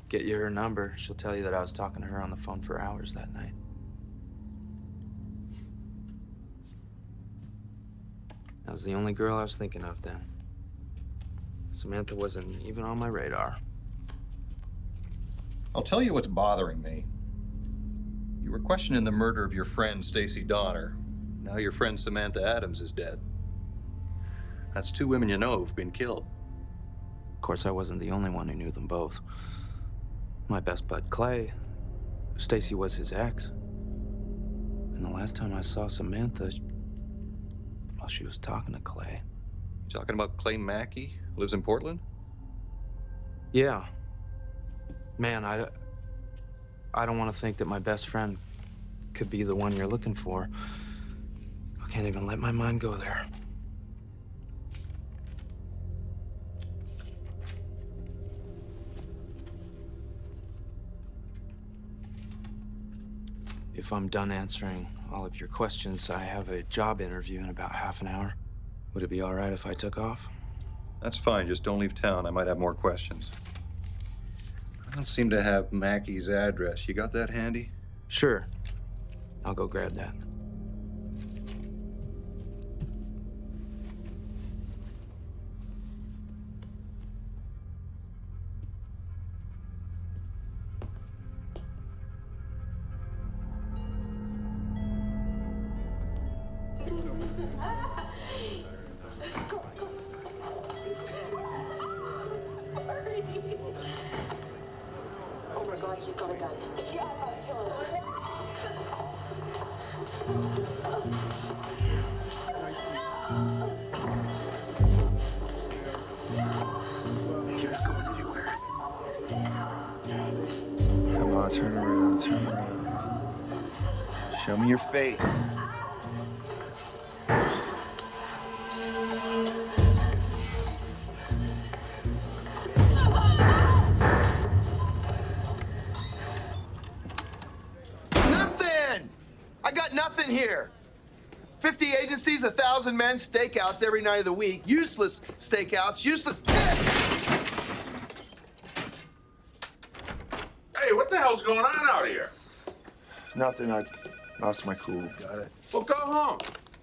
get you her number. She'll tell you that I was talking to her on the phone for hours that night. That was the only girl I was thinking of then. Samantha wasn't even on my radar. I'll tell you what's bothering me. You were questioning the murder of your friend, Stacy Donner. Now your friend Samantha Adams is dead. That's 2 women you know who've been killed. Of course, I wasn't the only one who knew them both. My best bud, Clay, Stacy was his ex. And the last time I saw Samantha, well, she was talking to Clay. You talking about Clay Mackey, who lives in Portland? Yeah. Man, I don't want to think that my best friend could be the one you're looking for. I can't even let my mind go there. if I'm done answering all of your questions, I have a job interview in about half an hour. Would it be all right if I took off? That's fine, just don't leave town. I might have more questions. I don't seem to have Mackey's address. You got that handy? Sure. I'll go grab that. Oh my God, he's got a gun. You're not going anywhere. Come on, turn around, turn around. Show me your face. Nothing! I got nothing here. 50 agencies, 1,000 men, stakeouts every night of the week. Useless stakeouts, useless. Hey, what the hell's going on out here? Nothing. I lost my cool. Got it. Well, go home.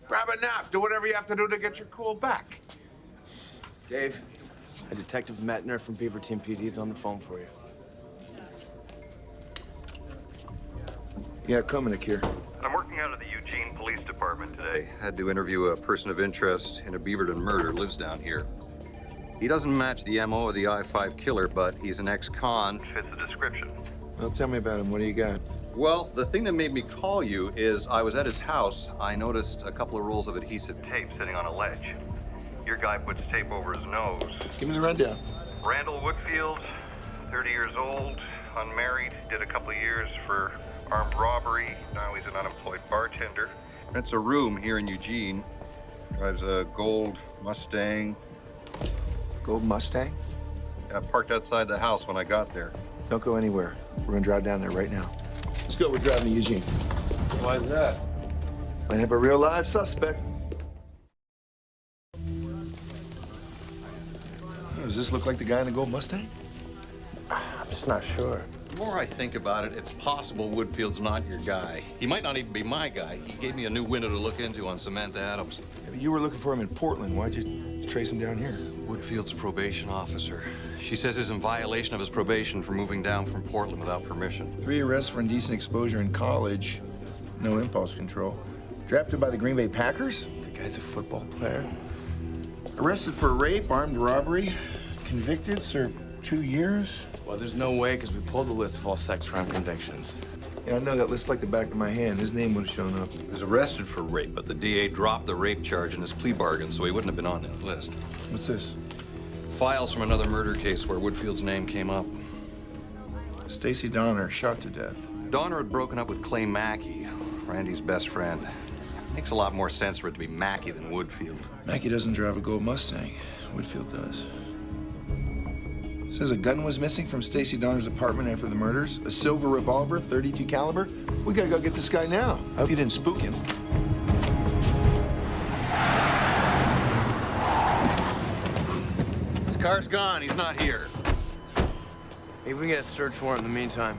Grab a nap. Do whatever you have to do to get your cool back. Dave, a Detective Metner from Beaverton PD is on the phone for you. Yeah, Komanik here. I'm working out of the Eugene Police Department today. Had to interview a person of interest in a Beaverton murder, lives down here. He doesn't match the MO of the I-5 killer, but he's an ex-con. Fits the description. Well, tell me about him. What do you got? Well, the thing that made me call you is I was at his house. I noticed a couple of rolls of adhesive tape sitting on a ledge. Your guy puts tape over his nose. Give me the rundown. Randall Woodfield, 30 years old, unmarried, did a couple of years for armed robbery. Now he's an unemployed bartender. Rents a room here in Eugene. Drives a gold Mustang. Gold Mustang? Yeah, parked outside the house when I got there. Don't go anywhere. We're gonna drive down there right now. Let's go. We're driving to Eugene. Why is that? Might have a real live suspect. Oh, does this look like the guy in the gold Mustang? I'm just not sure. The more I think about it, it's possible Woodfield's not your guy. He might not even be my guy. He gave me a new window to look into on Samantha Adams. Yeah, but you were looking for him in Portland. Why'd you trace him down here? Woodfield's probation officer. She says he's in violation of his probation for moving down from Portland without permission. 3 arrests for indecent exposure in college. No impulse control. Drafted by the Green Bay Packers? The guy's a football player. Arrested for rape, armed robbery. Convicted, served 2 years. Well, there's no way, because we pulled the list of all sex crime convictions. Yeah, I know that list like the back of my hand. His name would have shown up. He was arrested for rape, but the DA dropped the rape charge in his plea bargain, so he wouldn't have been on that list. What's this? Files from another murder case where Woodfield's name came up. Stacy Donner, shot to death. Donner had broken up with Clay Mackey, Randy's best friend. Makes a lot more sense for it to be Mackey than Woodfield. Mackey doesn't drive a gold Mustang. Woodfield does. Says a gun was missing from Stacy Donner's apartment after the murders. A silver revolver, .32 caliber. We gotta go get this guy now. I hope you didn't spook him. His car's gone. He's not here. Maybe we can get a search warrant in the meantime.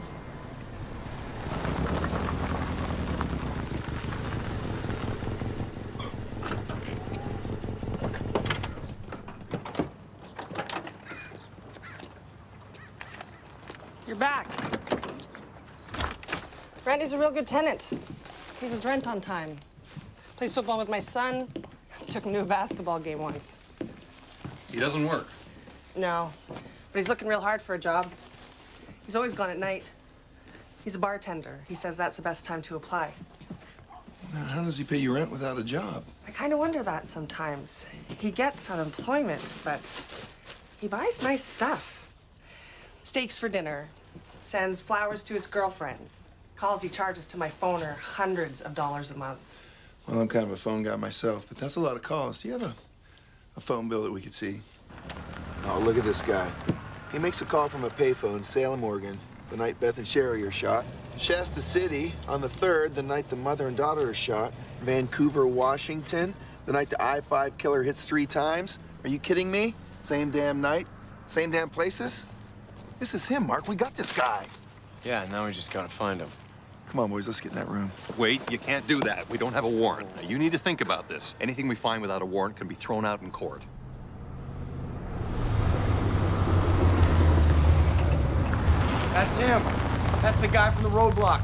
You're back. Randy's a real good tenant. Pays his rent on time. Plays football with my son. Took him to a basketball game once. He doesn't work. No, but he's looking real hard for a job. He's always gone at night. He's a bartender. He says that's the best time to apply. Now, how does he pay you rent without a job? I kind of wonder that sometimes. He gets unemployment, but he buys nice stuff. Steaks for dinner, sends flowers to his girlfriend. Calls he charges to my phoner hundreds of dollars a month. Well, I'm kind of a phone guy myself, but that's a lot of calls. Do you have a phone bill that we could see? Oh, look at this guy. He makes a call from a payphone in Salem, Oregon, the night Beth and Sherry are shot. Shasta City on the 3rd, the night the mother and daughter are shot. Vancouver, Washington, the night the I-5 killer hits 3 times. Are you kidding me? Same damn night, same damn places? This is him, Mark. We got this guy. Yeah, now we just gotta find him. Come on, boys, let's get in that room. Wait, you can't do that. We don't have a warrant. Now, you need to think about this. Anything we find without a warrant can be thrown out in court. That's him. That's the guy from the roadblock.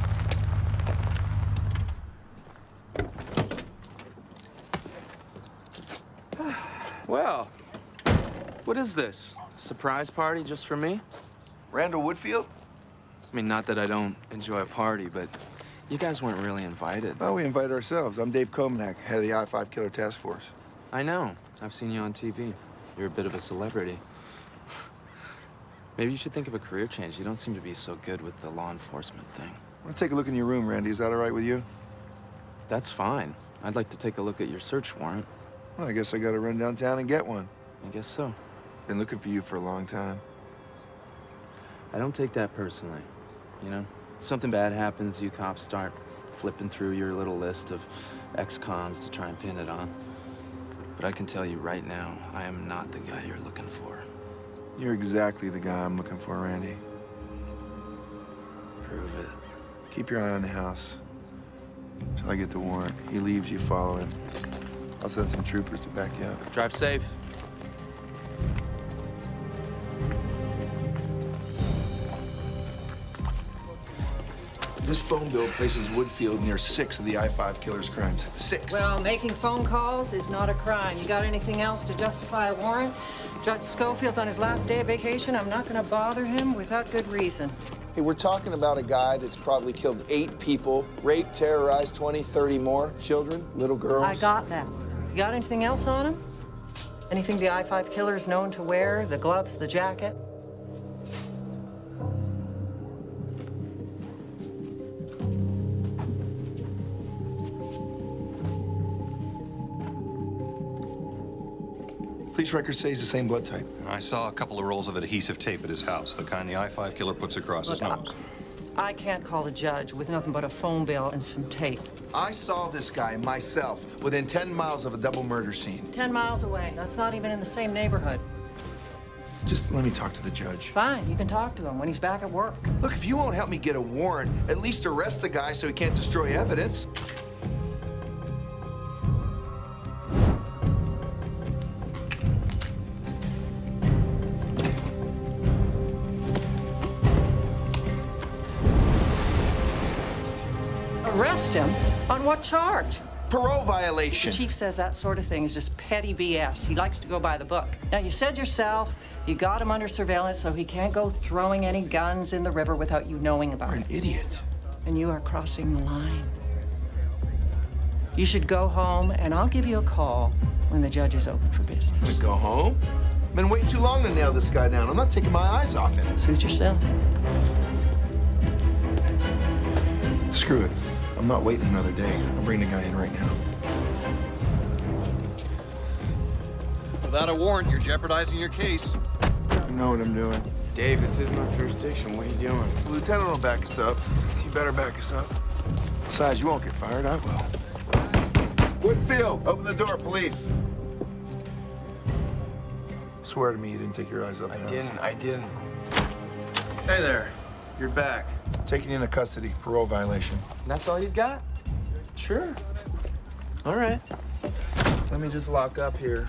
Well, what is this? Surprise party just for me? Randall Woodfield? I mean, not that I don't enjoy a party, but you guys weren't really invited. Well, we invite ourselves. I'm Dave Komanek, head of the I-5 Killer Task Force. I know. I've seen you on TV. You're a bit of a celebrity. Maybe you should think of a career change. You don't seem to be so good with the law enforcement thing. I want to take a look in your room, Randy. Is that all right with you? That's fine. I'd like to take a look at your search warrant. Well, I guess I got to run downtown and get one. I guess so. Been looking for you for a long time. I don't take that personally, you know? Something bad happens, you cops start flipping through your little list of ex-cons to try and pin it on. But I can tell you right now, I am not the guy you're looking for. You're exactly the guy I'm looking for, Randy. Prove it. Keep your eye on the house till I get the warrant. He leaves, you follow him. I'll send some troopers to back you up. Drive safe. This phone bill places Woodfield near 6 of the I-5 killer's crimes. 6. Well, making phone calls is not a crime. You got anything else to justify a warrant? Judge Schofield's on his last day of vacation. I'm not going to bother him without good reason. Hey, we're talking about a guy that's probably killed 8 people, raped, terrorized 20, 30 more children, little girls. I got that. You got anything else on him? Anything the I-5 killer is known to wear? The gloves, the jacket? Police records say he's the same blood type. I saw a couple of rolls of adhesive tape at his house, the kind the I-5 killer puts across his nose. I can't call the judge with nothing but a phone bill and some tape. I saw this guy myself within 10 miles of a double murder scene. 10 miles away. That's not even in the same neighborhood. Just let me talk to the judge. Fine, you can talk to him when he's back at work. Look, if you won't help me get a warrant, at least arrest the guy so he can't destroy evidence. Arrest him? On what charge? Parole violation. The chief says that sort of thing is just petty BS. He likes to go by the book. Now, you said yourself you got him under surveillance so he can't go throwing any guns in the river without you knowing about it. You're an idiot. And you are crossing the line. You should go home, and I'll give you a call when the judge is open for business. Go home? Been waiting too long to nail this guy down. I'm not taking my eyes off him. Suit yourself. Screw it. I'm not waiting another day. I'll bring the guy in right now. Without a warrant, you're jeopardizing your case. You know what I'm doing. Dave, this is my jurisdiction. What are you doing? The lieutenant will back us up. He better back us up. Besides, you won't get fired. I will. Woodfield, open the door, police. Swear to me you didn't take your eyes off the house. I didn't. Hey there. You're back. Taking you into custody, parole violation. That's all you got? Sure. All right. Let me just lock up here.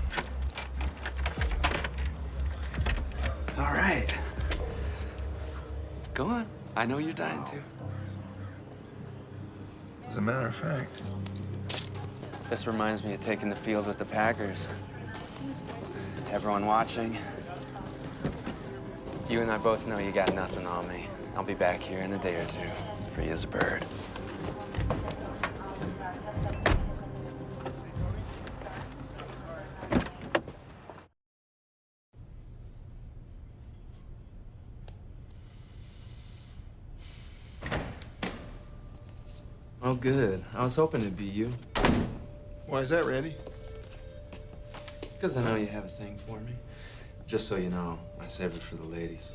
All right. Go on. I know you're dying to. As a matter of fact. This reminds me of taking the field with the Packers. Everyone watching. You and I both know you got nothing on me. I'll be back here in a day or two, free as a bird. Oh, good. I was hoping it'd be you. Why is that, Randy? Because I know you have a thing for me. Just so you know, I saved it for the ladies.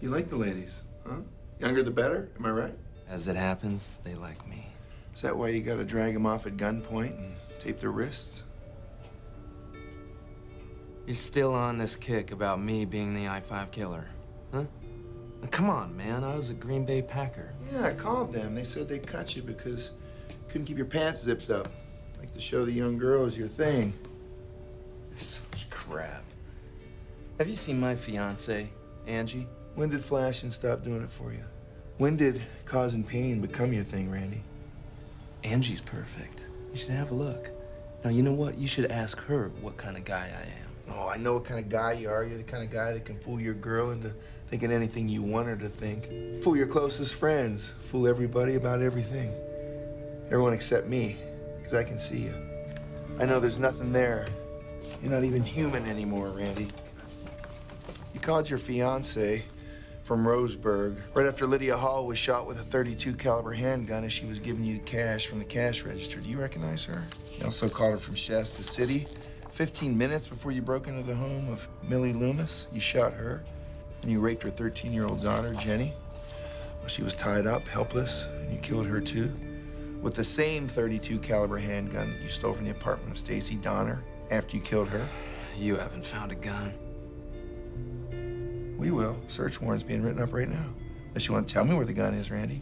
You like the ladies, huh? Younger the better, am I right? As it happens, they like me. Is that why you gotta drag them off at gunpoint and tape their wrists? You're still on this kick about me being the I-5 killer, huh? Come on, man. I was a Green Bay Packer. Yeah, I called them. They said they'd cut you because you couldn't keep your pants zipped up. Like to show the young girls your thing. Such crap. Have you seen my fiance, Angie? When did flashing stop doing it for you? When did causing pain become your thing, Randy? Angie's perfect. You should have a look. Now, you know what? You should ask her what kind of guy I am. Oh, I know what kind of guy you are. You're the kind of guy that can fool your girl into thinking anything you want her to think. Fool your closest friends. Fool everybody about everything. Everyone except me, because I can see you. I know there's nothing there. You're not even human anymore, Randy. You called your fiance from Roseburg right after Lydia Hall was shot with a .32 caliber handgun as she was giving you the cash from the cash register. Do you recognize her? You also called her from Shasta City. 15 minutes before you broke into the home of Millie Loomis, you shot her, and you raped her 13-year-old daughter, Jenny. Well, she was tied up, helpless, and you killed her too, with the same .32 caliber handgun that you stole from the apartment of Stacy Donner after you killed her. You haven't found a gun. We will. Search warrant's being written up right now. Unless you want to tell me where the gun is, Randy.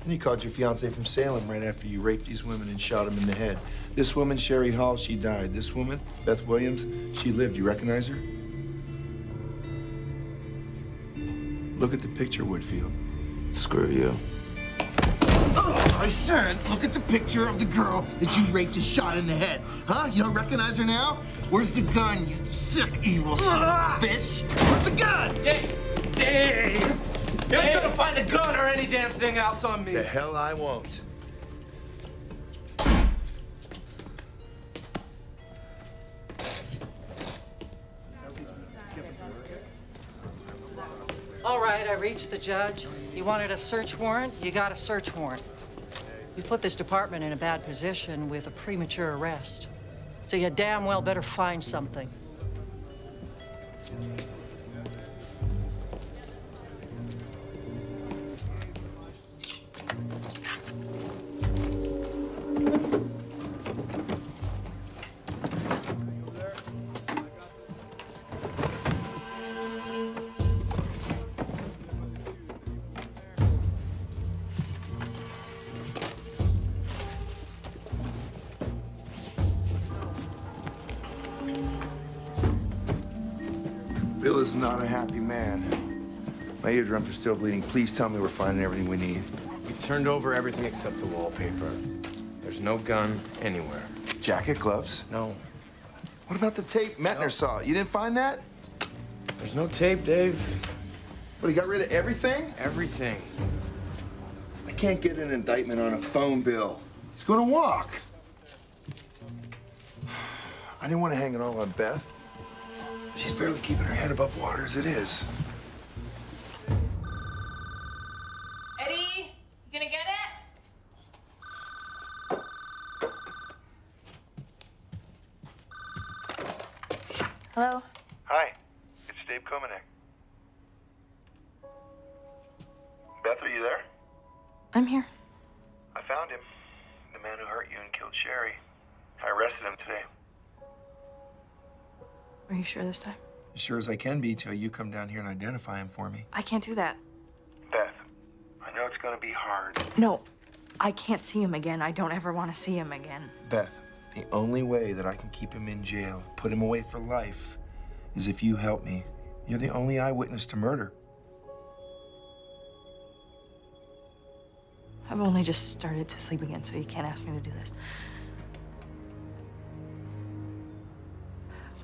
And you called your fiance from Salem right after you raped these women and shot them in the head. This woman, Sherry Hall, she died. This woman, Beth Williams, she lived. You recognize her? Look at the picture, Woodfield. Screw you. I said, look at the picture of the girl that you raped and shot in the head. Huh? You don't recognize her now? Where's the gun, you sick, evil son of a bitch? Where's the gun? Dave! You ain't gonna find a gun or any damn thing else on me. The hell I won't. All right, I reached the judge. You wanted a search warrant? You got a search warrant. You put this department in a bad position with a premature arrest. So you damn well better find something. Bill is not a happy man. My eardrums are still bleeding. Please tell me we're finding everything we need. We've turned over everything except the wallpaper. There's no gun anywhere. Jacket, gloves? No. What about the tape Metner saw? You didn't find that? There's no tape, Dave. What, he got rid of everything? Everything. I can't get an indictment on a phone bill. He's gonna walk. I didn't want to hang it all on Beth. She's barely keeping her head above water as it is. Eddie, you gonna get it? Hello? Hi, it's Dave Komanek. Beth, are you there? I'm here. I found him. The man who hurt you and killed Sherry. I arrested him today. Are you sure this time? As sure as I can be till you come down here and identify him for me. I can't do that. Beth, I know it's gonna be hard. No, I can't see him again. I don't ever want to see him again. Beth, the only way that I can keep him in jail, put him away for life, is if you help me. You're the only eyewitness to murder. I've only just started to sleep again, so you can't ask me to do this.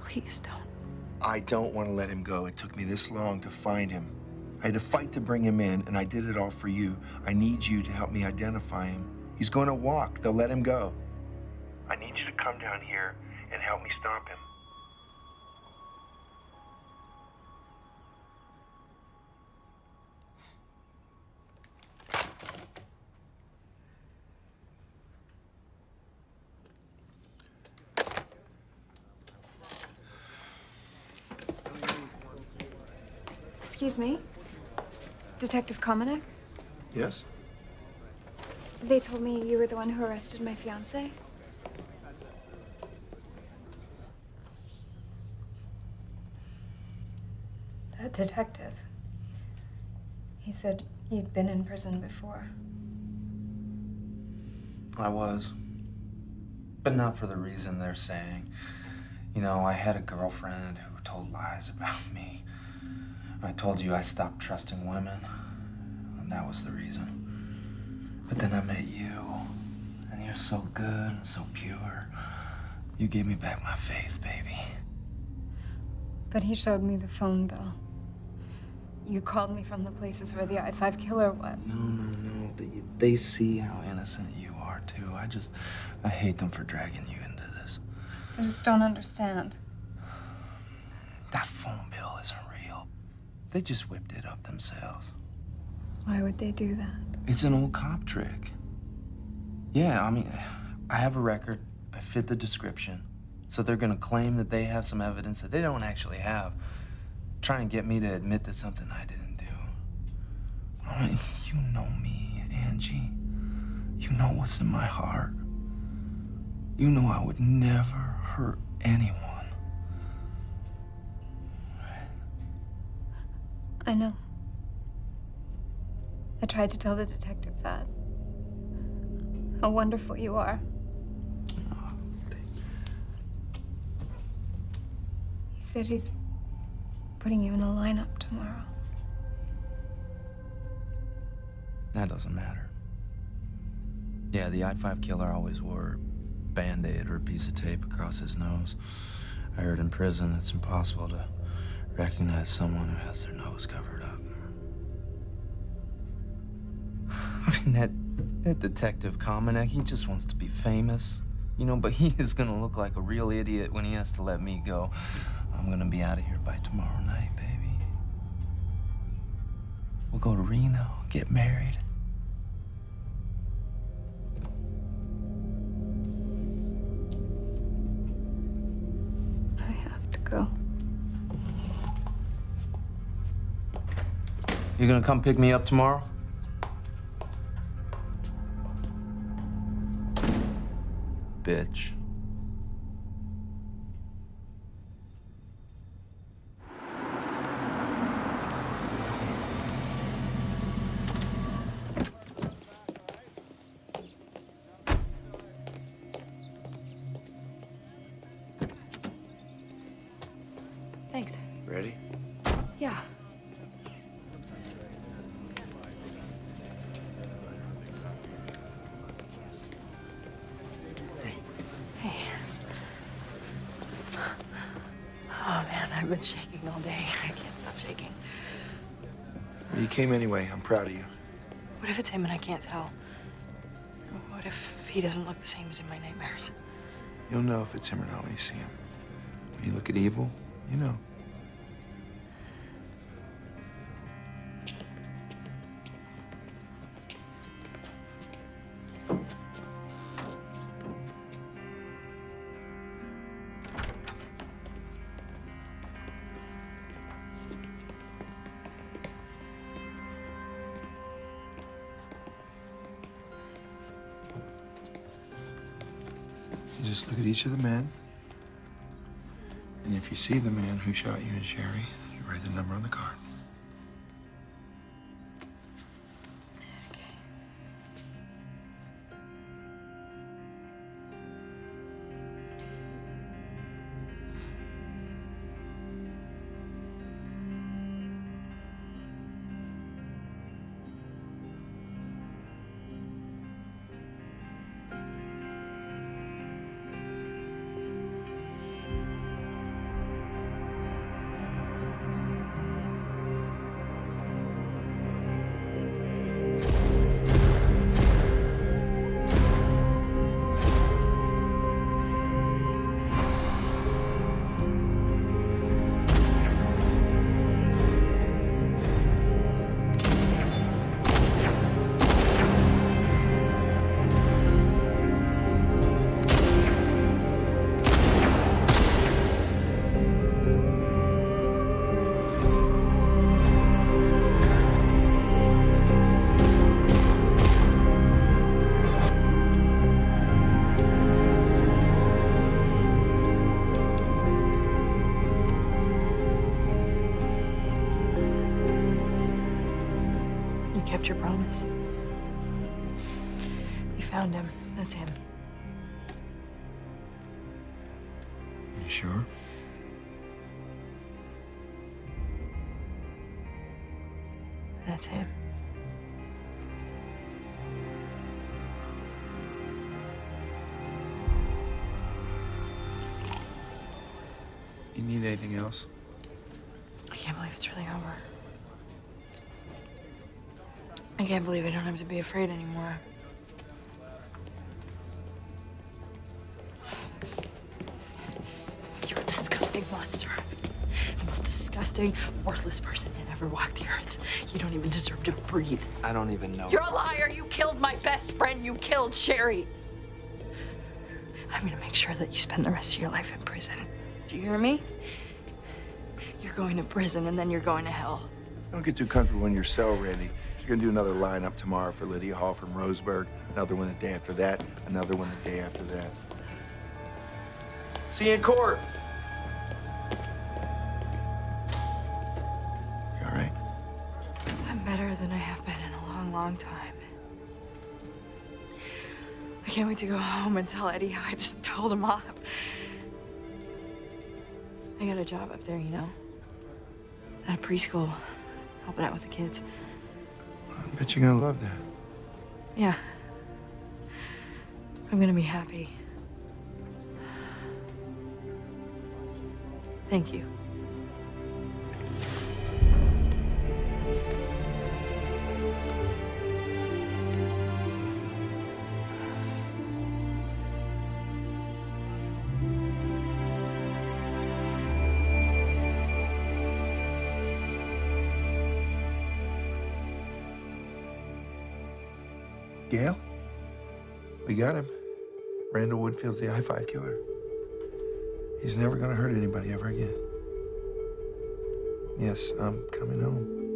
Please don't. I don't want to let him go. It took me this long to find him. I had to fight to bring him in, and I did it all for you. I need you to help me identify him. He's going to walk. They'll let him go. I need you to come down here and help me stop him. Excuse me? Detective Komanek? Yes? They told me you were the one who arrested my fiance. That detective. He said you'd been in prison before. I was. But not for the reason they're saying. You know, I had a girlfriend who told lies about me. I told you I stopped trusting women, and that was the reason. But then I met you, and you're so good and so pure. You gave me back my faith, baby. But he showed me the phone bill. You called me from the places where the I-5 killer was. No. They see how innocent you are, too. I hate them for dragging you into this. I just don't understand. That phone bill isn't real. They just whipped it up themselves. Why would they do that? It's an old cop trick. Yeah, I mean, I have a record. I fit the description. So they're gonna claim that they have some evidence that they don't actually have. Try and get me to admit to something I didn't do. I mean, you know me, Angie. You know what's in my heart. You know I would never hurt anyone. I know. I tried to tell the detective that. How wonderful you are. He said he's putting you in a lineup tomorrow. That doesn't matter. Yeah, the I-5 killer always wore a Band-Aid or a piece of tape across his nose. I heard in prison it's impossible to recognize someone who has their nose covered up. I mean, that detective Kamenek, he just wants to be famous. You know, but he is gonna look like a real idiot when he has to let me go. I'm gonna be out of here by tomorrow night, baby. We'll go to Reno, get married. I have to go. You gonna come pick me up tomorrow? Bitch. Thanks. Ready? Yeah. Hey. Oh man, I've been shaking all day. I can't stop shaking. Well, you came anyway. I'm proud of you. What if it's him and I can't tell? What if he doesn't look the same as in my nightmares? You'll know if it's him or not when you see him. When you look at evil, you know. You just look at each of the men, and if you see the man who shot you and Sherry, you write the number on the card. kept your promise. You found him. That's him. You sure? That's him. You need anything else? I can't believe it's really over. I can't believe I don't have to be afraid anymore. You're a disgusting monster. The most disgusting, worthless person that ever walked the earth. You don't even deserve to breathe. I don't even know. You're a liar. You killed my best friend. You killed Sherry. I'm gonna make sure that you spend the rest of your life in prison. Do you hear me? You're going to prison and then you're going to hell. Don't get too comfortable in your cell, Randy. You're gonna do another lineup tomorrow for Lydia Hall from Roseburg, another one the day after that, another one the day after that. See you in court. You all right? I'm better than I have been in a long, long time. I can't wait to go home and tell Eddie how I just told him off. I got a job up there, you know? At a preschool, helping out with the kids. I bet you're gonna love that. Yeah. I'm gonna be happy. Thank you. Gail? We got him. Randall Woodfield's the I-5 killer. He's never gonna hurt anybody ever again. Yes, I'm coming home.